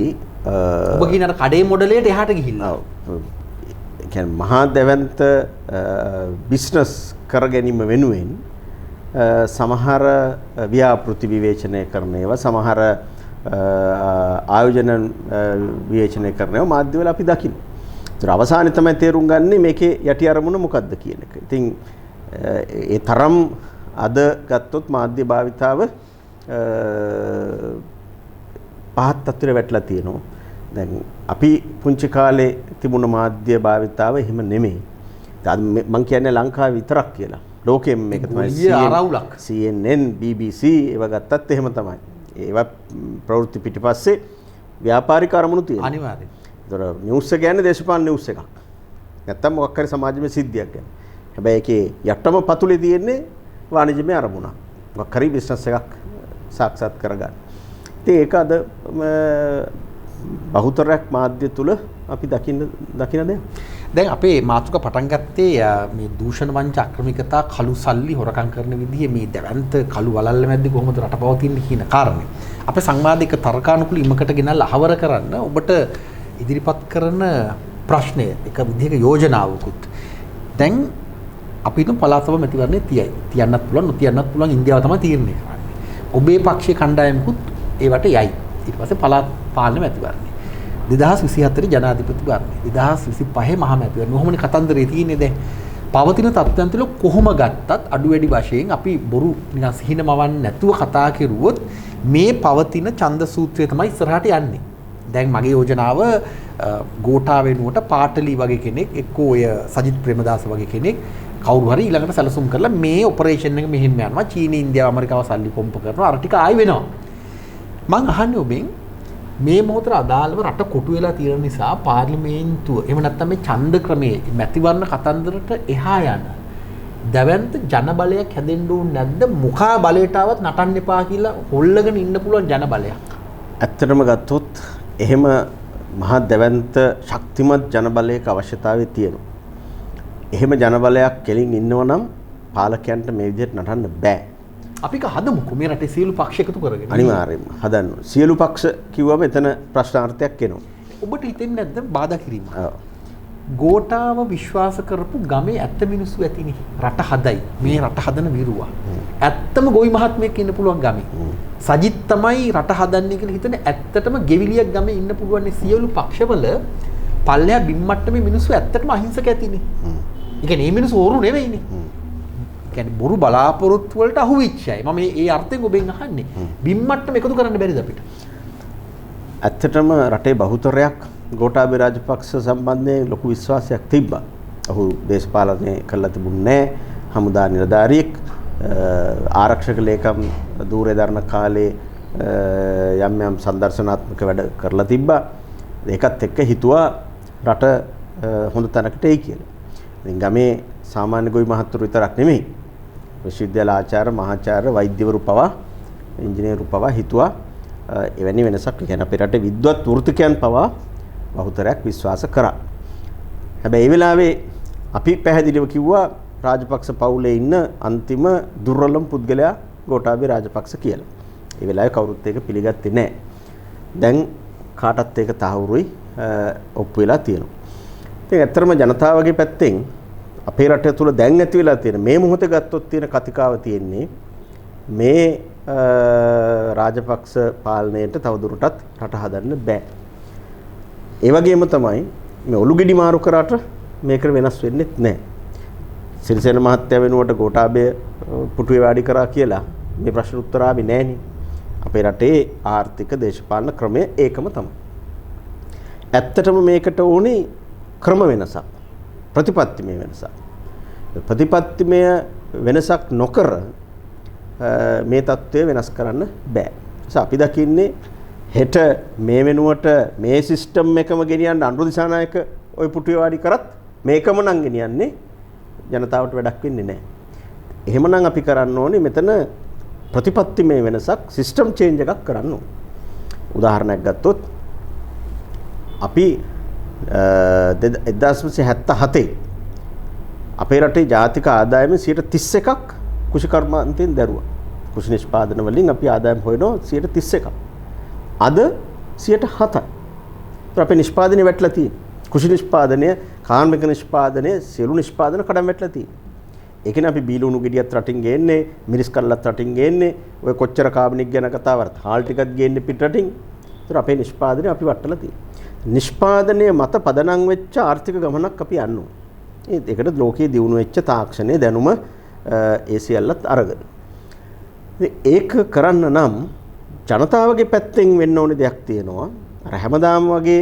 ඔබ කියන අර කඩේ මොඩලයට එහාට ගිහිල්ලා. ඒ කියන්නේ මහා දැවැන්ත බිස්නස් කර ගැනීම වෙනුවෙන් සමහර ව්‍යාපෘති විවේචනය කරන ඒවා සමහර ආයෝජන විවේචනය කරන ඒවා මාධ්‍යවල අපි දකිනවා. ඒතර අවසානයේ තමයි තේරුම් ගන්නේ මේකේ යටි අරමුණ මොකක්ද කියන එක. ඉතින් ඒ තරම් අද ගත්තොත් මාධ්‍ය භාවිතාව පහත් තත්ත්වයට වැටලා තියෙනවා. දැන් අපි පුංචි කාලේ තිබුණ මාධ්‍ය භාවිතාව එහෙම නෙමෙයි. මම කියන්නේ ලංකාවේ විතරක් කියලා. ලෝකෙම මේක තමයි CNN, BBC ඒවා ගත්තත් එහෙම තමයි. ඒවා ප්‍රවෘත්ති පිටිපස්සේ ව්‍යාපාරික අරමුණු තියෙනවා. අනිවාර්යයෙන්. ඒතර නිවුස් එක කියන්නේ දේශපාලන නිවුස් එකක්. නැත්තම් මොකක් හරි සමාජමය සිද්ධියක් ගැන. හැබැයි ඒකේ යටම පතුලේ තියෙන්නේ වාණිජමය අරමුණක්. මොකක් හරි බිස්නස් එකක් සාක්ෂාත් කරගන්න. ඉතින් ඒක අද බහුතරයක් මාධ්‍ය තුල අපි දකින දෙයක්. දැන් අපේ මාතෘක පටන් ගත්තේ මේ දූෂණ වංච අක්‍රමිකතා කළු සල්ලි හොරකම් කරන විදිහේ මේ දැවැන්ත කළු වලල්ල මැද්දේ කොහොමද රට පවතින්නේ කියන කාරණේ. අපේ සංවාදික තර්කානුකූල ඉමකට ගෙනල්ලා අහවර කරන්න ඔබට ඉදිරිපත් කරන ප්‍රශ්නය එක විදිහක යෝජනාවකුත්. දැන් අපි හිතමු පළාත් සභා මැතිවරණේ තියයි. තියන්නත් පුළුවන් නොතියන්නත් පුළුවන් ඉන්දියාව තමයි තීරණය කරන්නේ. ඔබේ පක්ෂයේ කණ්ඩායමකුත් ඒවට යයි. ඊට පස්සේ පළාත් පාලන මැතිවරණේ 2024 ජනාධිපතිවරණේ 2025 මහ මැතිවරණේ. කොහොමනේ කතන්දරේ තියෙන්නේ දැන්. පවතින තත්ත්වයන් තුළ කොහොම ගත්තත් අඩු වැඩි වශයෙන් අපි බොරු නිකන් සිහිනමවන්නේ නැතුව කතා කරුවොත් මේ පවතින ඡන්ද සූත්‍රය තමයි ඉස්සරහට යන්නේ. දැන් මගේ යෝජනාව ගෝඨා වෙනුවට පාටලි වගේ කෙනෙක් එක්කෝ ඔය සජිත් ප්‍රේමදාස වගේ කෙනෙක් කවුරු හරි ඊළඟට සැලසුම් කරලා මේ ඔපරේෂන් එක මෙහෙම යනවා. චීනය ඉන්දියාව ඇමරිකාව සල්ලි පොම්ප කරනවා. අර ටික ආයි වෙනවා. මං අහන්නේ ඔබෙන් මේ මොහොතට අදාළව රට කොටු වෙලා තියෙන නිසා පාර්ලිමේන්තුව එහෙම නැත්නම් මේ ඡන්ද ක්‍රමයේ මැතිවරණ කතන්දරට එහා යන දැවැන්ත ජනබලයක් හැදෙන්න ඕනේ නැද්ද? මුඛා බලයටවත් නටන්න එපා කියලා හොල්ලගෙන ඉන්න පුළුවන් ජනබලයක්. ඇත්තටම ගත්තොත් එහෙම මහා දැවැන්ත ශක්තිමත් ජනබලයක අවශ්‍යතාවය තියෙනවා. එහෙම ජනබලයක් කෙලින් ඉන්නවනම් පාලකයන්ට මේ විදිහට නටන්න බෑ. අපි හදමුකෝ මේ රටේ සියලු පක්ෂ එකතු කරගෙන. අනිවාර්යයෙන්ම හදන්න. සියලු පක්ෂ කිව්වම එතන ප්‍රශ්නාර්ථයක් එනවා. ඔබට හිතෙන්නේ නැද්ද බාධා කිරීම? ගෝඨාව විශ්වාස කරපු ගමේ ඇත්ත මිනිස්සු ඇතිනේ. රට හදයි. මේ රට හදන විරුවා. ඇත්තම ගොවි මහත්මයෙක් ඉන්න පුළුවන් ගමේ. සජිත් තමයි රට හදන්නේ කියලා හිතන ඇත්තටම ගෙවිලියක් ගමේ ඉන්න පුළුවන් සියලු පක්ෂවල පල්ලෙහා බිම්මට්ටමේ මිනිස්සු ඇත්තටම අහිංසක ඇතිනේ. ඒ කියන්නේ මේ මිනිස්සු ඕරු නෙවෙයිනේ. කියන්නේ බොරු බලාපොරොත්තු වලට අහු වෙච්චයි. මම මේ අර්ථයෙන් ඔබෙන් අහන්නේ. බිම්මට්ටම එකතු කරන්න බැරිද අපිට? ඇත්තටම රටේ බහුතරයක් ගෝඨාභය රාජපක්ෂ සම්බන්ධයෙන් ලොකු විශ්වාසයක් තිබ්බා. ඔහු දේශපාලනය කළා තිබුණේ නැහැ. හමුදා නිලධාරියෙක් ආරක්ෂක ලේකම් ධූරේ දරන කාලේ යම් යම් සංදර්ශනාත්මක වැඩ කරලා තිබ්බා. ඒකත් එක්ක හිතුවා රට හොඳ තැනකට එයි කියලා. ඉතින් ගමේ සාමාන්‍ය ගොවි මහත්තුරු විතරක් නෙමෙයි. විශ්වවිද්‍යාල ආචාර්ය මහාචාර්ය වෛද්‍යවරු පවා ඉංජිනේරු පවා හිතුවා එවැනි වෙනසක් කියන්නේ අපේ රටේ විද්වත් වෘත්තිකයන් පවා බහුතරයක් විශ්වාස කරා. හැබැයි ඒ වෙලාවේ අපි පැහැදිලිව කිව්වා රාජපක්ෂ පවුලේ ඉන්න අන්තිම දුර්වලම පුද්ගලයා ගෝඨාභය රාජපක්ෂ කියලා. ඒ වෙලාවේ කවුරුත් ඒක පිළිගත්තේ නැහැ. දැන් කාටත් ඒක තහවුරුයි ඔප්පු වෙලා තියෙනවා. ඉතින් ඇත්තටම ජනතාවගේ පැත්තෙන් අපේ රට තුළ දැන් ඇති වෙලා තියෙන මේ මොහොතේ ගත්තොත් තියෙන කතිකාව තියෙන්නේ මේ රාජපක්ෂ පාලනයට තවදුරටත් රට හදන්න බෑ. ඒ වගේම තමයි මේ ඔලුගෙඩි මාරු කරාට මේක වෙනස් වෙන්නේ නැහැ. සිරිසේන මහත්තයා වෙනුවට ගෝඨාභය පුටුවේ වාඩි කරා කියලා මේ ප්‍රශ්න උත්තර ආවේ නැහනේ. අපේ රටේ ආර්ථික දේශපාලන ක්‍රමය ඒකම තමයි. ඇත්තටම මේකට ඕනේ ක්‍රම වෙනසක්. ප්‍රතිපත්තිමය වෙනසක්. ප්‍රතිපත්තිමය වෙනසක් නොකර මේ தත්ත්වය වෙනස් කරන්න බෑ. අපි දකින්නේ හෙට මේ වෙනුවට මේ සිස්ටම් එකම ගෙනියන්න අනුර දිසානායක ওই පුටුවේ වාඩි කරත් මේකම නම් ගෙනියන්නේ ජනතාවට වැඩක් වෙන්නේ නැහැ. එහෙමනම් අපි කරන්න ඕනේ මෙතන ප්‍රතිපත්තිමය වෙනසක් සිස්ටම් චේන්ජ් එකක් කරන්න ඕනේ. උදාහරණයක් ගත්තොත් අපි 1977 අපේ රටේ ජාතික ආදායම 31ක් කුෂි කර්මාන්තයෙන් දැරුවා. කුෂි නිෂ්පාදන වලින් අපි ආදායම් හොයනවා 31ක්. අද 7%යි. ඒත් අපේ නිෂ්පාදනය වැටලා තියෙන්නේ. කුෂි නිෂ්පාදනය, කාර්මික නිෂ්පාදනය, සියලු නිෂ්පාදන කඩම් වැටලා තියෙන්නේ. ඒ කියන්නේ අපි බීලුණු ගෙඩියත් රටින් ගේන්නේ, මිරිස් කල්ලත් රටින් ගේන්නේ, ඔය කොච්චර කාබනික් ගැන කතා කරත් හාල් ටිකත් ගේන්නේ පිට රටින්. ඒත් අපේ නිෂ්පාදනය අපි වටලා තියෙන්නේ. නිෂ්පාදනය මත පදනම් වෙච්ච ආර්ථික ගමනක් අපි යන්න ඕනේ. ඒකට ලෝකයේ දියුණු වෙච්ච තාක්ෂණයේ දැනුම ඒ සියල්ලත් අරගෙන. ඒක කරන්න නම් ජනතාවගේ පැත්තෙන් වෙන්න ඕනේ දෙයක් තියෙනවා. අර හැමදාම වගේ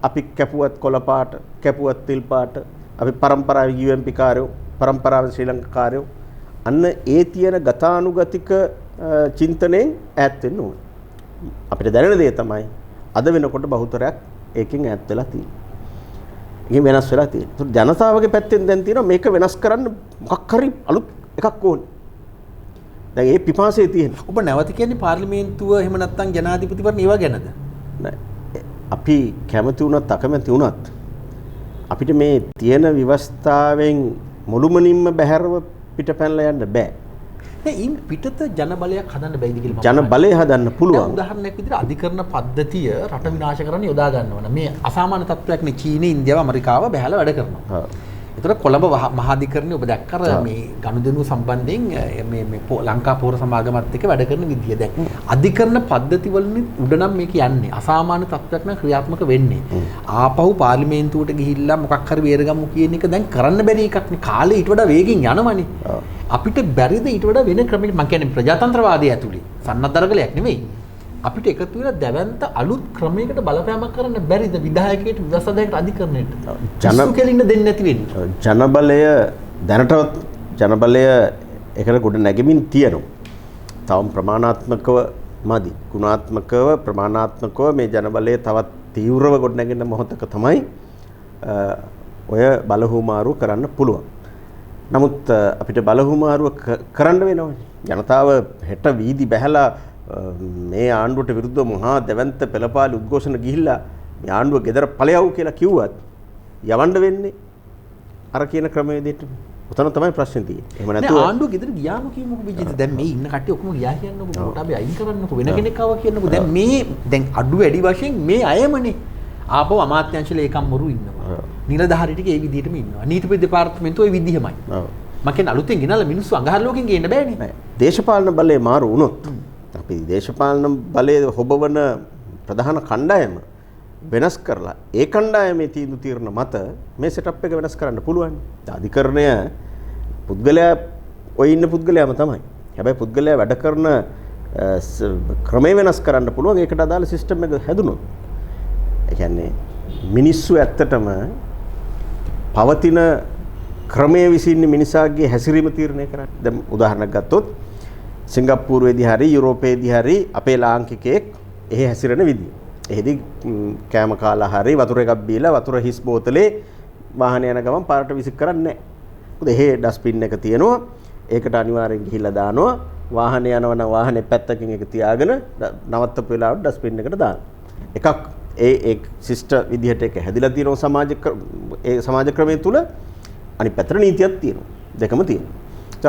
අපි කැපුවත් කොළ පාට, කැපුවත් තිල් පාට, අපි පරම්පරාවේ UMP කාර්යෝ, පරම්පරාවේ ශ්‍රී ලංකාකාරයෝ අන්න ඒ තියෙන ගතානුගතික චින්තනයෙන් ඈත් වෙන්න ඕනේ. අපිට දැනෙන දේ තමයි අද වෙනකොට බහුතරයක් ඒකෙන් ඈත් වෙලා තියෙනවා. ඒක වෙනස් වෙලා තියෙනවා. ජනතාවගේ පැත්තෙන් දැන් තියෙනවා මේක වෙනස් කරන්න මොකක් හරි අලුත් එකක් ඕනේ. දැන් ඒ පිපාසයේ තියෙන. ඔබ නැවත කියන්නේ පාර්ලිමේන්තුව එහෙම නැත්නම් ජනාධිපතිවරණ ඒවා ගැනද? නෑ. අපි කැමති වුණත් අකමැති වුණත් අපිට මේ තියෙන ව්‍යවස්ථාවෙන් මුළුමනින්ම බැහැරව පිටපැනලා යන්න බෑ. ඉන් පිටත ජනබලයක් හදන්න බැයිද කියලා ජනබලය හදන්න පුළුවන්. උදාහරණයක් විදිහට අධිකරණ පද්ධතිය රට විනාශ කරන්න යොදා ගන්න ඕන. මේ අසාමාන්‍ය තත්ත්වයක් නේ චීනය, ඉන්දියාව, ඇමරිකාව බැහැලා වැඩ කරනවා. ඒතර කොළඹ මහාධිකරණයේ ඔබ දැක්කර මේ ගනුදෙනු සම්බන්ධයෙන් මේ ලංකා පොර සමාගමත් එක්ක වැඩ කරන විදිය දැන් අධිකරණ පද්ධති වලින් උඩනම් මේක යන්නේ අසාමාන්‍ය තත්ත්වයක් නම් ක්‍රියාත්මක වෙන්නේ. ආපහු පාර්ලිමේන්තුවට ගිහිල්ලා මොකක් හරි බේරගමු කියන එක දැන් කරන්න බැරි එකක් නේ. කාලේ ඊට වඩා වේගෙන් යනවනේ. අපිට බැරිද ඊට වඩා වෙන ක්‍රමයකට මම කියන්නේ ප්‍රජාතන්ත්‍රවාදයේ ඇතුලේ සන්නද්ධ නෙමෙයි. අපිට එකතු වෙලා දැවැන්ත අලුත් ක්‍රමයකට බලපෑමක් කරන්න බැරිද විධායකයට විවසදායකට අධිකරණයට ජන කෙලින්න දෙන්නේ නැති වෙන්නේ ජනබලය දැනටවත් ජනබලය ඒකට ගොඩ නැගෙමින් තියෙනවා. තවම ප්‍රමාණාත්මකව මදි. ගුණාත්මකව ප්‍රමාණාත්මකව මේ ජනබලය තවත් තීව්‍රව ගොඩ නැගෙන මොහොතක තමයි ඔය බලහුමාරු කරන්න පුළුවන්. නමුත් අපිට බලහුමාරුව කරන්න වෙනවනේ. ජනතාව හෙට වීදි බැහැලා මේ ආණ්ඩුවට විරුද්ධව මහා දැවැන්ත පෙළපාලි උද්ඝෝෂණ ගිහිල්ලා මේ ආණ්ඩුව ගෙදර ඵලයව් කියලා කිව්වත් යවන්න වෙන්නේ අර කියන ක්‍රමවේදයට. උතන තමයි ප්‍රශ්නේ තියෙන්නේ. එහෙම නැතුව ආණ්ඩුව ගෙදර ගියාම කියමුකෝ විජිත දැන් මේ ඉන්න කට්ටිය ඔක්කොම ගියා කියන්නකෝ කොට අපි අයින් කරන්නකෝ වෙන කෙනෙක් ආවා කියන්නකෝ දැන් මේ දැන් අඩු වැඩි වශයෙන් මේ අයමනේ ආපහු අමාත්‍යාංශ ලේකම්වරු ඉන්නවා. නිලධාරී ටික ඒ විදිහටම ඉන්නවා. නීතිපති දෙපාර්තමේන්තුව ඒ විදිහමයි. මම කියන්නේ අලුතෙන් ගෙනල්ලා මිනිස්සු අඟහරු ලෝකෙන් ගේන්න බෑනේ. දේශපාලන බලය මාරු වුණොත් අපි දේශපාලන බලයේ හොබවන ප්‍රධාන කණ්ඩායම වෙනස් කරලා ඒ කණ්ඩායමේ තීන්දුව తీරන මත මේ සෙටප් එක වෙනස් කරන්න පුළුවන්. අධිකරණය පුද්ගලයා ඔය ඉන්න පුද්ගලයාම තමයි. හැබැයි පුද්ගලයා වැඩ කරන ක්‍රමය වෙනස් කරන්න පුළුවන්. ඒකට අදාළ සිස්ටම් එක හැදුනොත්. ඒ කියන්නේ මිනිස්සු ඇත්තටම පවතින ක්‍රමයේ විසින් මිනිසාගේ හැසිරීම තීරණය කරන්නේ. දැන් උදාහරණයක් ගත්තොත් සිංගප්පූරුවේදී හරි යුරෝපයේදී හරි අපේ ලාංකිකයෙක් එහි හැසිරෙන විදිය. එහිදී කෑම කාලා හරි වතුර එකක් බීලා වතුර හිස් බෝතලේ වාහනේ යන ගමන් පාරට විසික් කරන්නේ නැහැ. මොකද එහි ඩස්බින් එක තියෙනවා. ඒකට අනිවාර්යෙන් ගිහිල්ලා දානවා. වාහනේ යනවනම් වාහනේ පැත්තකින් එක තියාගෙන නවත්තපු වෙලාවට ඩස්බින් එකට දානවා. එකක් ඒ ශිෂ්ට විදිහට එක හැදිලා තියෙනවා ඒ සමාජ ක්‍රමයේ තුල අනිත් පැත්තට නීතියක් තියෙනවා. දෙකම තියෙනවා.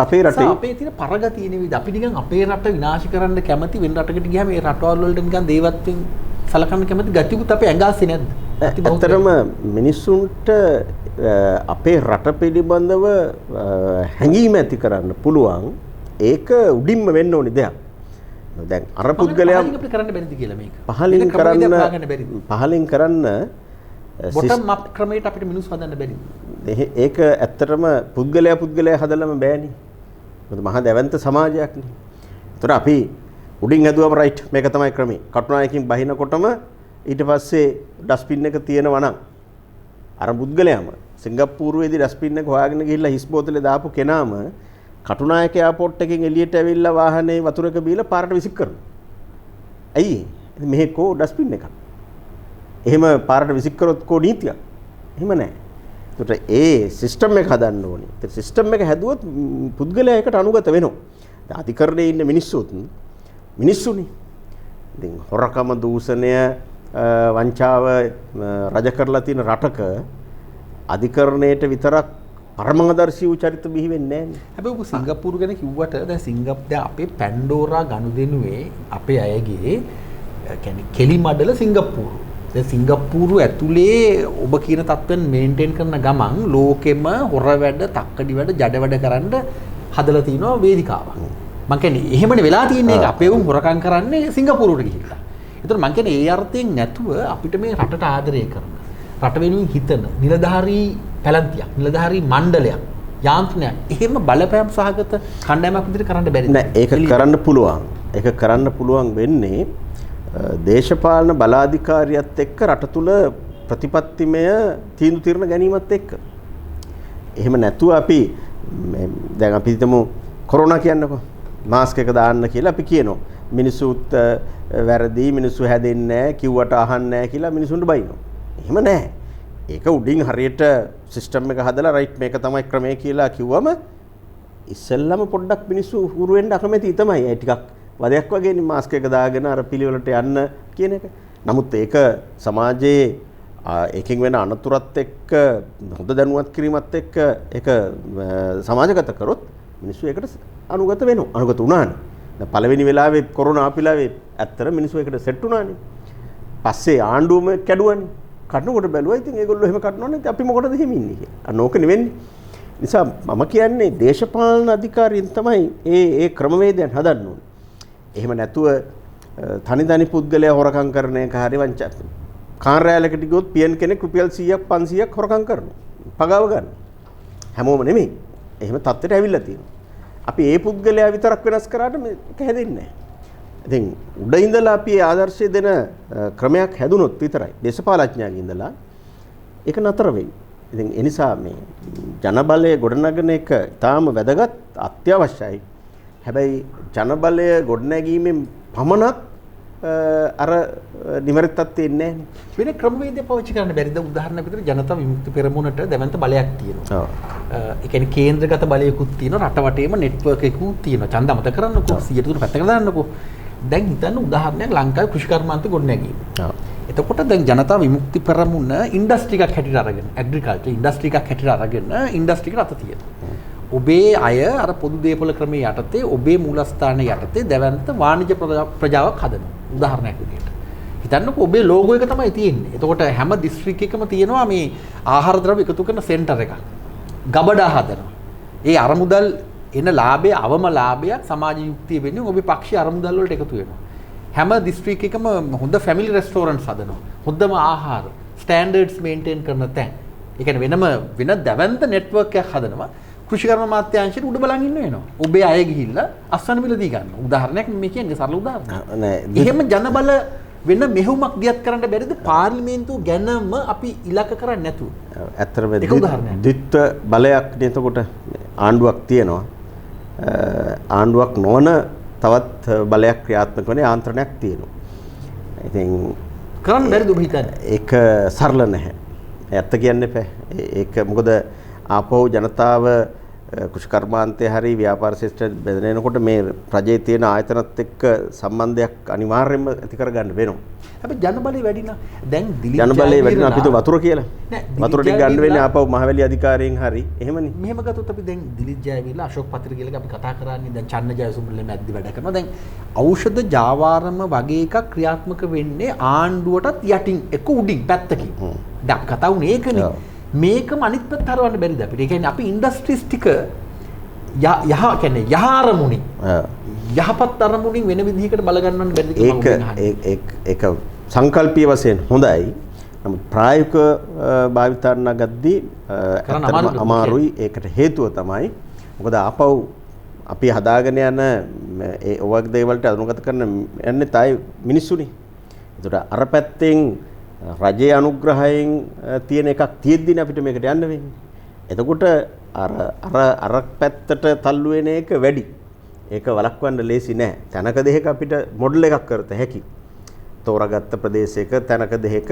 අපේ රටේ අපේ තියෙන පරගතිය නෙවෙයි අපි නිකන් අපේ රට විනාශ කරන්න කැමති වෙන රටකට ගියාම මේ රටවල් වලට නිකන් දේවත්වෙන් සලකන්න කැමති ගතියකුත් අපේ ඇඟාස්සේ නැද්ද? ඇත්තටම මිනිස්සුන්ට අපේ රට පිළිබඳව හැඟීම ඇති කරන්න පුළුවන් ඒක උඩින්ම වෙන්න ඕනි දෙයක්. දැන් අර පුද්ගලයා අපිට කරන්න බැරිද කියලා මේක. පහලින් කරන්න බොටම් අප් ක්‍රමයට අපිට මිනිස්සු හදන්න බැරිද? ඒක ඇත්තටම පුද්ගලයා හදලම බෑනේ. මොකද මහා දැවැන්ත සමාජයක් නේ. ඒතර අපි උඩින් හැදුවම රයිට් මේක තමයි ක්‍රමේ. කටුනායකින් බහිනකොටම ඊට පස්සේ ඩස්බින් එක තියෙනවා නම් අර පුද්ගලයාම සිංගප්පූරුවේදී ඩස්බින් එක හොයාගෙන ගිහිල්ලා හිස් බෝතලේ දාපු කෙනාම කටුනායක එයාපෝට් එකෙන් එළියට ඇවිල්ලා වාහනේ වතුර එක බීලා පාරට විසික් කරනවා. ඇයි? මෙහෙ කෝ ඩස්බින් එකක්. එහෙම පාරට විසික් කරොත් කෝ නීතියක්. එහෙම නැහැ. ඒකට ඒ සිස්ටම් එක හදන්න ඕනේ. ඒ සිස්ටම් එක හැදුවොත් පුද්ගලයා එකට අනුගත වෙනවා. දැන් අධිකරණයේ ඉන්න මිනිස්සුනේ. ඉතින් හොරකම දූෂණය වංචාව රජ කරලා තියෙන රටක අධිකරණයට විතරක් පරමාදර්ශී වූ චරිත බිහි වෙන්නේ නැහැ. හැබැයි ඔබ සිංගප්පූරු ගැන කිව්වට දැන් දැන් අපේ පැන්ඩෝරා ගනුදෙනුවේ අපේ අයගේ කියන්නේ කෙලි මඩල සිංගප්පූරු. දැන් සිංගප්පූරු ඇතුලේ ඔබ කියන තත්ත්වෙන් මේන්ටේන් කරන ගමන් ලෝකෙම හොර වැඩ, තක්කඩි වැඩ, ජඩ වැඩ කරන්න හදලා තිනවා වේදිකාවක්. මම කියන්නේ එහෙමනේ වෙලා තියෙන්නේ. ඒක අපේ උන් හොරකම් කරන්නේ සිංගප්පූරුවට ගිහිල්ලා. ඒතර මම කියන්නේ ඒ අර්ථයෙන් නැතුව අපිට මේ රටට ආදරය කරන, රට වෙනුවෙන් හිතන නිලධාරී පැලැන්තියක්, නිලධාරී මණ්ඩලයක්, යාන්ත්‍රණයක් එහෙම බලපෑම් සහගත කණ්ඩායමක් විදිහට කරන්න බැරිද? නෑ ඒක කරන්න පුළුවන්. ඒක කරන්න පුළුවන් වෙන්නේ දේශපාලන බලාධිකාරියත් එක්ක රට තුල ප්‍රතිපත්තිමය තීන්දුව తీරන ගැනීමත් එක්ක. එහෙම නැතුව අපි දැන් අපි හිතමු කොරෝනා කියන්නකෝ. මාස්ක් එක දාන්න කියලා අපි කියනවා. මිනිස්සුත් වැරදි, මිනිස්සු හැදෙන්නේ නැහැ, කිව්වට අහන්නේ නැහැ කියලා මිනිසුන්ට බයිනවා. එහෙම නැහැ. ඒක උඩින් හරියට සිස්ටම් එක හදලා රයිට් මේක තමයි ක්‍රමය කියලා කිව්වම ඉස්සෙල්ලම පොඩ්ඩක් මිනිස්සු හුරු වෙන්න අකමැති තමයි. ඒ ටිකක් වදයක් වගේනේ මාස්ක් එක දාගෙන අර පිළිවෙලට යන්න කියන එක. නමුත් ඒක සමාජයේ ඒකෙන් වෙන අනතුරත් එක්ක හොඳ දැනුවත් කිරීමත් එක්ක ඒක සමාජගත කරොත් මිනිස්සු ඒකට අනුගත වෙනවා. අනුගත වුණානේ. දැන් පළවෙනි වෙලාවේ කොරෝනා ආපිලාවේ ඇත්තට මිනිස්සු ඒකට සෙට් වුණානේ. පස්සේ ආණ්ඩුවම කැඩුවනේ. කඩනකොට බැලුවා ඉතින් ඒගොල්ලෝ එහෙම කඩනවනේ අපි මොකටද එහෙම ඉන්නේ කියලා. අන්න ඕක නෙවෙන්නේ. නිසා මම කියන්නේ දේශපාලන අධිකාරියෙන් තමයි ඒ ක්‍රමවේදයන් හදන්න ඕනේ. එහෙම නැතුව තනි පුද්ගලයා හොරකම් කරන එක හරි වංචා. කාර්යාලයකට ගියොත් පියන් කෙනෙක් රුපියල් 100ක් 500ක් හොරකම් කරනවා. පගාව ගන්න. හැමෝම නෙමෙයි. එහෙම තත්ත්වයට ඇවිල්ලා තියෙනවා. අපි ඒ පුද්ගලයා විතරක් වෙනස් කරාට මේක හැදෙන්නේ නැහැ. ඉතින් උඩ ඉඳලා අපි ආදර්ශය දෙන ක්‍රමයක් හැදුනොත් විතරයි දේශපාලඥයන්ගෙන් ඉඳලා ඒක නතර වෙයි. ඉතින් ඒ නිසා මේ ජනබලය ගොඩනගන එක ඊටාම වැදගත් අත්‍යවශ්‍යයි. හැබැයි ජනබලය ගොඩනැගීමෙන් පමණක් අර නිවැරදි තත්ත්වෙ ඉන්නේ නැහැ. වෙන ක්‍රමවේදයක් පාවිච්චි කරන්න බැරිද? උදාහරණයක් විදිහට ජනතා විමුක්ති පෙරමුණට දැවන්ත බලයක් තියෙනවා. ඒ කියන්නේ කේන්ද්‍රගත බලයකුත් තියෙනවා, රට වටේම නෙට්වර්ක් එකකුත් තියෙනවා. ඡන්ද අමතක කරන්නකෝ 100% පැත්තකට දාන්නකෝ. දැන් හිතන්න උදාහරණයක් ලංකාවේ කෘෂිකර්මාන්ත ගොඩනැගීම. එතකොට දැන් ජනතා විමුක්ති පෙරමුණ ඉන්ඩස්ට්‍රි එකක් හැටියට අරගෙන ඇග්‍රිකල්චර් ඉන්ඩස්ට්‍රි එකක් හැටියට අරගෙන ඉන්ඩස්ට්‍රි එකට අත තියෙනවා. ඔබේ අය අර පොදු දේපොළ ක්‍රමයේ යටතේ ඔබේ මූලස්ථානයේ යටතේ දැවන්ත වාණිජ්‍ය ප්‍රජාවක් හදනවා. උදාහරණයක් විදිහට. හිතන්නකෝ ඔබේ ලෝගෝ එක තමයි තියෙන්නේ. එතකොට හැම දිස්ත්‍රික් එකම තියෙනවා මේ ආහාර ද්‍රව්‍ය එකතු කරන සෙන්ටර් එකක්. ගබඩා හදනවා. ඒ අරමුදල් එන ලාභය අවම ලාභයක් සමාජ යුක්තිය වෙන්නේ ඔබේ පක්ෂයේ අරමුදල් වලට එකතු වෙනවා. හැම දිස්ත්‍රික් එකම හොඳ ෆැමිලි රෙස්ටෝරන්ට්ස් හදනවා. හොඳම ආහාර, ස්ටෑන්ඩඩ්ස් මේන්ටේන් කරන තැන්. ඒ කියන්නේ වෙන දැවන්ත නෙට්වර්ක් එකක් හදනවා. කෘෂිකර්ම මාත්‍යාංශයට උඩ බලන් ඉන්න වෙනවා. ඔබේ අය ගිහිල්ලා අස්වැන්න මිලදී ගන්න. උදාහරණයක් මේ කියන්නේ සරල උදාහරණයක්. නෑ. එහෙම ජනබල වෙන මෙහෙයුමක් දියත් කරන්න බැරිද පාර්ලිමේන්තුව ගැනම අපි ඉලක්ක කරන්නේ නැතුව? ඇත්තටම ද්විත්ව බලයක් එතකොට ආණ්ඩුවක් තියෙනවා. ආණ්ඩුවක් නොවන තවත් බලයක් ක්‍රියාත්මක වෙන යාන්ත්‍රණයක් තියෙනවා. ඉතින් කරන්න බැරිද ඔබ හිතන්නේ? ඒක සරල නැහැ. ඇත්ත කියන්න එපා. ඒක මොකද ආපහු ජනතාව කෘෂිකර්මාන්තයේ හරි ව්‍යාපාර ශිෂ්ටය බෙදෙනකොට මේ රජයේ තියෙන ආයතනත් එක්ක සම්බන්ධයක් අනිවාර්යයෙන්ම ඇති කරගන්න වෙනවා. හැබැයි ජනබලය වැඩි නම් දැන් දිලිත් ජනබලය වැඩි නම් අපිට වතුර කියලා. වතුර ටික ගන්න වෙන්නේ ආපහු මහවැලි අධිකාරියෙන් හරි. එහෙමනේ. මෙහෙම ගත්තොත් අපි දැන් දිලිත් ජයවීරලා අශෝක් පත්‍ර කියලා අපි කතා කරන්නේ දැන් චන්න ජයසුමල්ලේ මැද්දි වැඩ කරනවා. දැන් ඖෂධ ජාවාරම වගේ එකක් ක්‍රියාත්මක වෙන්නේ ආණ්ඩුවටත් යටින් එක උඩින් පැත්තකින්. දැන් කතා වුණේ ඒකනේ. මේකම අනිත් පැත්ත හරවන්න බැරිද අපිට? ඒ කියන්නේ අපි ඉන්ඩස්ට්‍රීස් ටික යහ අරමුණින් යහපත් අරමුණින් වෙන විදිහකට බල ගන්නන්න බැරිද කියලා ඒක සංකල්පීය වශයෙන් හොඳයි. නමුත් ප්‍රායෝගික භාවිතාරණ ගද්දී අමාරුයි. ඒකට හේතුව තමයි මොකද ආපහු අපි හදාගෙන යන ඒ ඔවග් දේවල්ට අනුගත කරන යන්නේ තයි මිනිස්සුනේ. ඒකට අර පැත්තෙන් රජයේ අනුග්‍රහයෙන් තියෙන එකක් තියෙද්දිනේ අපිට මේකට යන්න වෙන්නේ. එතකොට අර පැත්තට තල්ලු වෙන එක වැඩි. ඒක වළක්වන්න ලේසි නෑ. තැනක දෙයක අපිට මොඩල් එකක් කරත හැකි. තෝරාගත්ත ප්‍රදේශයක තැනක දෙයක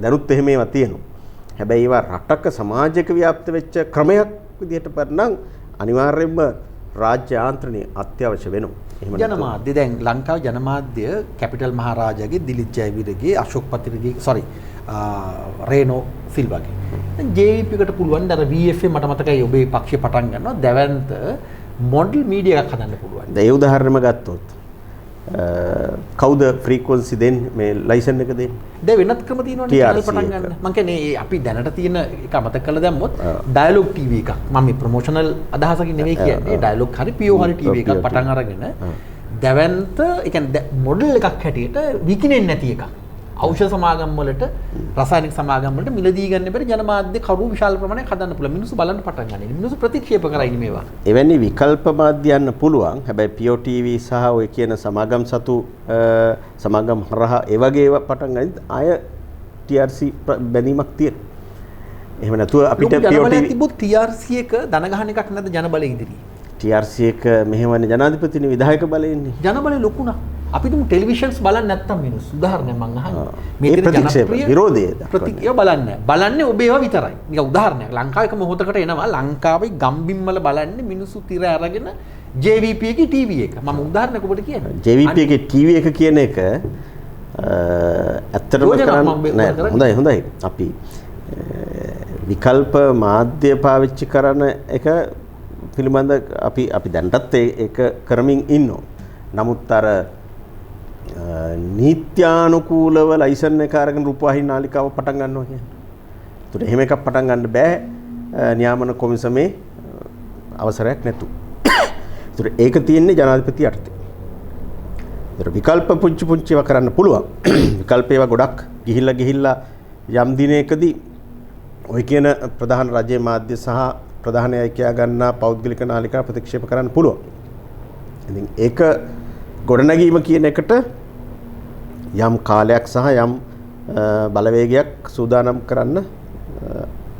දැනුත් එහෙම ඒවා තියෙනවා. හැබැයි ඒවා රටක සමාජයක ව්‍යාප්ත වෙච්ච ක්‍රමයක් විදිහට පරනම් අනිවාර්යයෙන්ම රාජ්‍ය ආන්ත්‍රණය අත්‍යවශ්‍ය වෙනවා. ජනමාධ්‍ය දැන් ලංකාවේ ජනමාධ්‍ය කැපිටල් මහරජාගේ දිලිත් ජයවීරගේ අශෝක් පත්‍රගේ රේනෝ සිල්වාගේ දැන් JVP එකට පුළුවන් අර VFA මට මතකයි ඔබේ පක්ෂය පටන් ගන්නවා දැවන්ත මොඩල් මීඩියා එකක් හදන්න පුළුවන්. දැන් ඒ උදාහරණෙම ගත්තොත් කවුද ෆ්‍රීකවන්සි දෙන්නේ මේ ලයිසන් එක දෙන්නේ? දැන් වෙනත් ක්‍රම තියෙනවනේ channel පටන් ගන්න. මම කියන්නේ අපි දැනට තියෙන එක අමතක කරලා දැම්මොත් ඩයලොග් TV එකක්. මම මේ ප්‍රොමෝෂනල් අදහසකින් නෙවෙයි කියන්නේ. ඩයලොග් හරි PO හරි TV එකක් පටන් අරගෙන දැවන්ත ඒ කියන්නේ මොඩල් එකක් හැටියට විකිනෙන්නේ නැති එකක්. ඖෂධ සමාගම් වලට රසායනික සමාගම් වලට මිලදී ගන්න බැරි ජනමාධ්‍ය කරු විශාල ප්‍රමාණයක් හදන්න පුළුවන්. මිනිස්සු බලන්න පටන් ගන්න. මිනිස්සු ප්‍රතික්ෂේප කරයිනේ මේවා. එවැනි විකල්ප මාධ්‍ය යන්න පුළුවන්. හැබැයි POTV සහ ඔය කියන සමාගම් සතු සමාගම් හරහා ඒ වගේ ඒවා පටන් ගනිත් ආය TRC බැඳීමක් තියෙනවා. එහෙම නැතුව අපිට POTV තිබුත් TRC එක ධන ගහන එකක් නැද්ද ජනබලය ඉදිරියේ? TRC එක මෙහෙවන්නේ ජනාධිපතිනේ විධායක බලය ඉන්නේ. ජනබලය ලොකු නා. අපි තුමු ටෙලිවිෂන්ස් බලන්නේ නැත්තම් මිනිස්සු උදාහරණයක් මම අහන්නේ මේ ප්‍රතික්ෂේප විරෝධය ප්‍රතික්‍රියා බලන්නේ බලන්නේ ඔබ ඒවා විතරයි නිකන් උදාහරණයක් ලංකාවේ එක මොහොතකට එනවා ලංකාවේ ගම්බිම් වල බලන්නේ මිනිස්සු තිර අරගෙන JVP එකේ TV එක මම උදාහරණයක් ඔබට කියන්නේ JVP එකේ TV එක කියන එක ඇත්තටම කරන්නේ හොඳයි අපි විකල්ප මාධ්‍ය පාවිච්චි කරන එක පිළිබඳ අපි දැන්ටත් ඒක කරමින් ඉන්නවා නමුත් අර නීත්‍යානුකූලව ලයිසන් එක අරගෙන රූපවාහිනී නාලිකාව පටන් ගන්නවා කියන්නේ. ඒතර එහෙම එකක් පටන් ගන්න බෑ නියාමන කොමිසමේ අවසරයක් නැතුව. ඒතර ඒක තියෙන්නේ ජනාධිපති යටතේ. ඒතර විකල්ප පුංචි ඒවා කරන්න පුළුවන්. විකල්ප ඒවා ගොඩක් ගිහිල්ලා යම් දිනයකදී ඔය කියන ප්‍රධාන රජයේ මාධ්‍ය සහ ප්‍රධානයයි කියා ගන්නා පෞද්ගලික නාලිකා ප්‍රතික්ෂේප කරන්න පුළුවන්. ඉතින් ඒක ගොඩනැගීම කියන එකට යම් කාලයක් සහ යම් බලවේගයක් සූදානම් කරන්න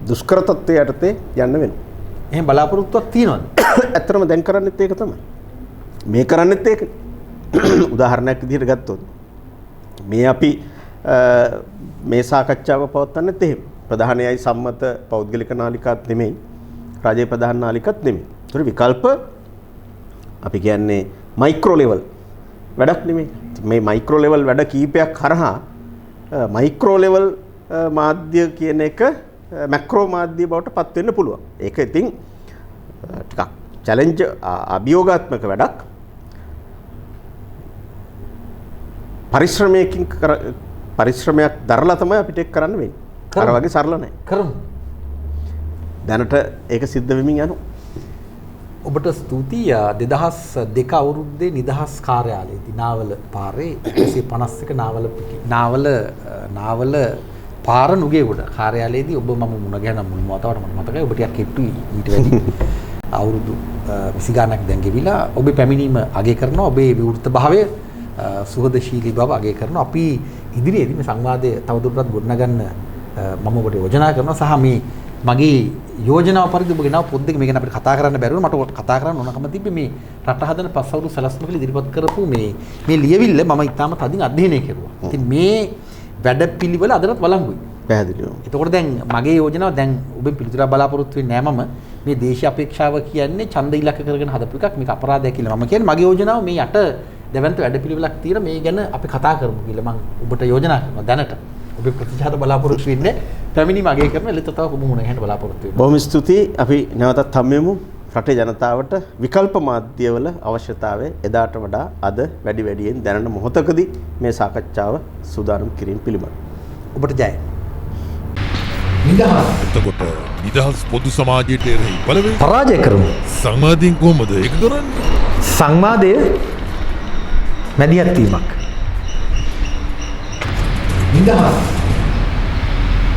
දුෂ්කර තත්ත්වයට යටතේ යන්න වෙනවා. එහෙනම් බලාපොරොත්තුවක් තියෙනවද? ඇත්තටම දැන් කරන්නෙත් ඒක තමයි. මේ කරන්නෙත් ඒක. උදාහරණයක් විදිහට ගත්තොත් මේ අපි මේ සාකච්ඡාව පවත්වන්නෙත් එහෙම. ප්‍රධානයයි සම්මත පෞද්ගලික නාලිකාත් නෙමෙයි. රාජ්‍ය ප්‍රධාන නාලිකාත් නෙමෙයි. ඒතර විකල්ප අපි කියන්නේ මයික්‍රෝ ලෙවල් වැඩක් නෙමෙයි. මේ මයික්‍රෝ ලෙවල් වැඩ කීපයක් කරහා මයික්‍රෝ ලෙවල් මාධ්‍ය කියන එක මැක්‍රෝ මාධ්‍ය බවට පත් වෙන්න පුළුවන්. ඒක ඉතින් ටිකක් චැලෙන්ජ් අභියෝගාත්මක වැඩක්. පරිශ්‍රමයක් දරලා තමයි අපිට ඒක කරන්න වෙන්නේ. අර වගේ සරල නැහැ. කරමු. දැනට ඒක සිද්ධ වෙමින් යනවා. ඔබට ස්තුතියි 2002 අවුරුද්දේ නිදහස් කාර්යාලයේදී නාවල පාරේ 151 නාවල පාර නුගේගොඩ කාර්යාලයේදී ඔබ මම මුණ ගැහෙන මුල්ම වතාවට මට මතකයි ඔබ ටිකක් කෙට්ටුයි ඊට වැඩි අවුරුදු 20 ගණනක් දැන් ගෙවිලා ඔබේ පැමිණීම අගය කරනවා ඔබේ විවෘත භාවය සුහදශීලී බව අගය කරනවා අපි ඉදිරියේදී මේ සංවාදය තවදුරටත් ගොඩනගන්න මම ඔබට යෝජනා කරනවා සහ මේ මගේ යෝජනාව පරිදි ඔබ ගෙනාව පොත් දෙක මේක ගැන අපිට කතා කරන්න බැරුව මට කතා කරන්න ඕනකම තිබ්බේ මේ රට හදන පස්වරු සලස්ම කියලා ඉදිරිපත් කරපු මේ ලියවිල්ල මම ඉතාම තදින් අධ්‍යයනය කෙරුවා. ඉතින් මේ වැඩපිළිවෙල අදටත් වළංගුයි. පැහැදිලිව. එතකොට දැන් මගේ යෝජනාව දැන් ඔබෙන් පිළිතුරක් බලාපොරොත්තු වෙන්නේ නැහැ මම මේ දේශීය අපේක්ෂාව කියන්නේ ඡන්ද ඉලක්ක කරගෙන හදපු එකක් මේක අපරාධයක් කියලා මම කියන්නේ මගේ යෝජනාව මේ යට දෙවන්ත වැඩපිළිවෙලක් තියෙන මේ ගැන අපි කතා කරමු කියලා මම ඔබට යෝජනා කරනවා දැනට. ඔබේ ප්‍රතිචාර බලාපොරොත්තු වෙන්නේ පැමිණීම අගය කරන එලෙතතාව ඔබ මුණ ගැහෙන්න බලාපොරොත්තු වෙනවා. බොහොම ස්තුතියි. අපි නැවතත් හම්බෙමු. රටේ ජනතාවට විකල්ප මාධ්‍යවල අවශ්‍යතාවය එදාට වඩා අද වැඩියෙන් දැනෙන මොහොතකදී මේ සාකච්ඡාව සූදානම් කිරීම පිළිබඳ. ඔබට ජය. එතකොට නිදහස් පොදු සමාජයට එරෙහි බලවේග පරාජය කරමු. සංවාදයෙන් කොහොමද ඒක කරන්නේ? සංවාදය මැදිහත් වීමක්. නිදහස්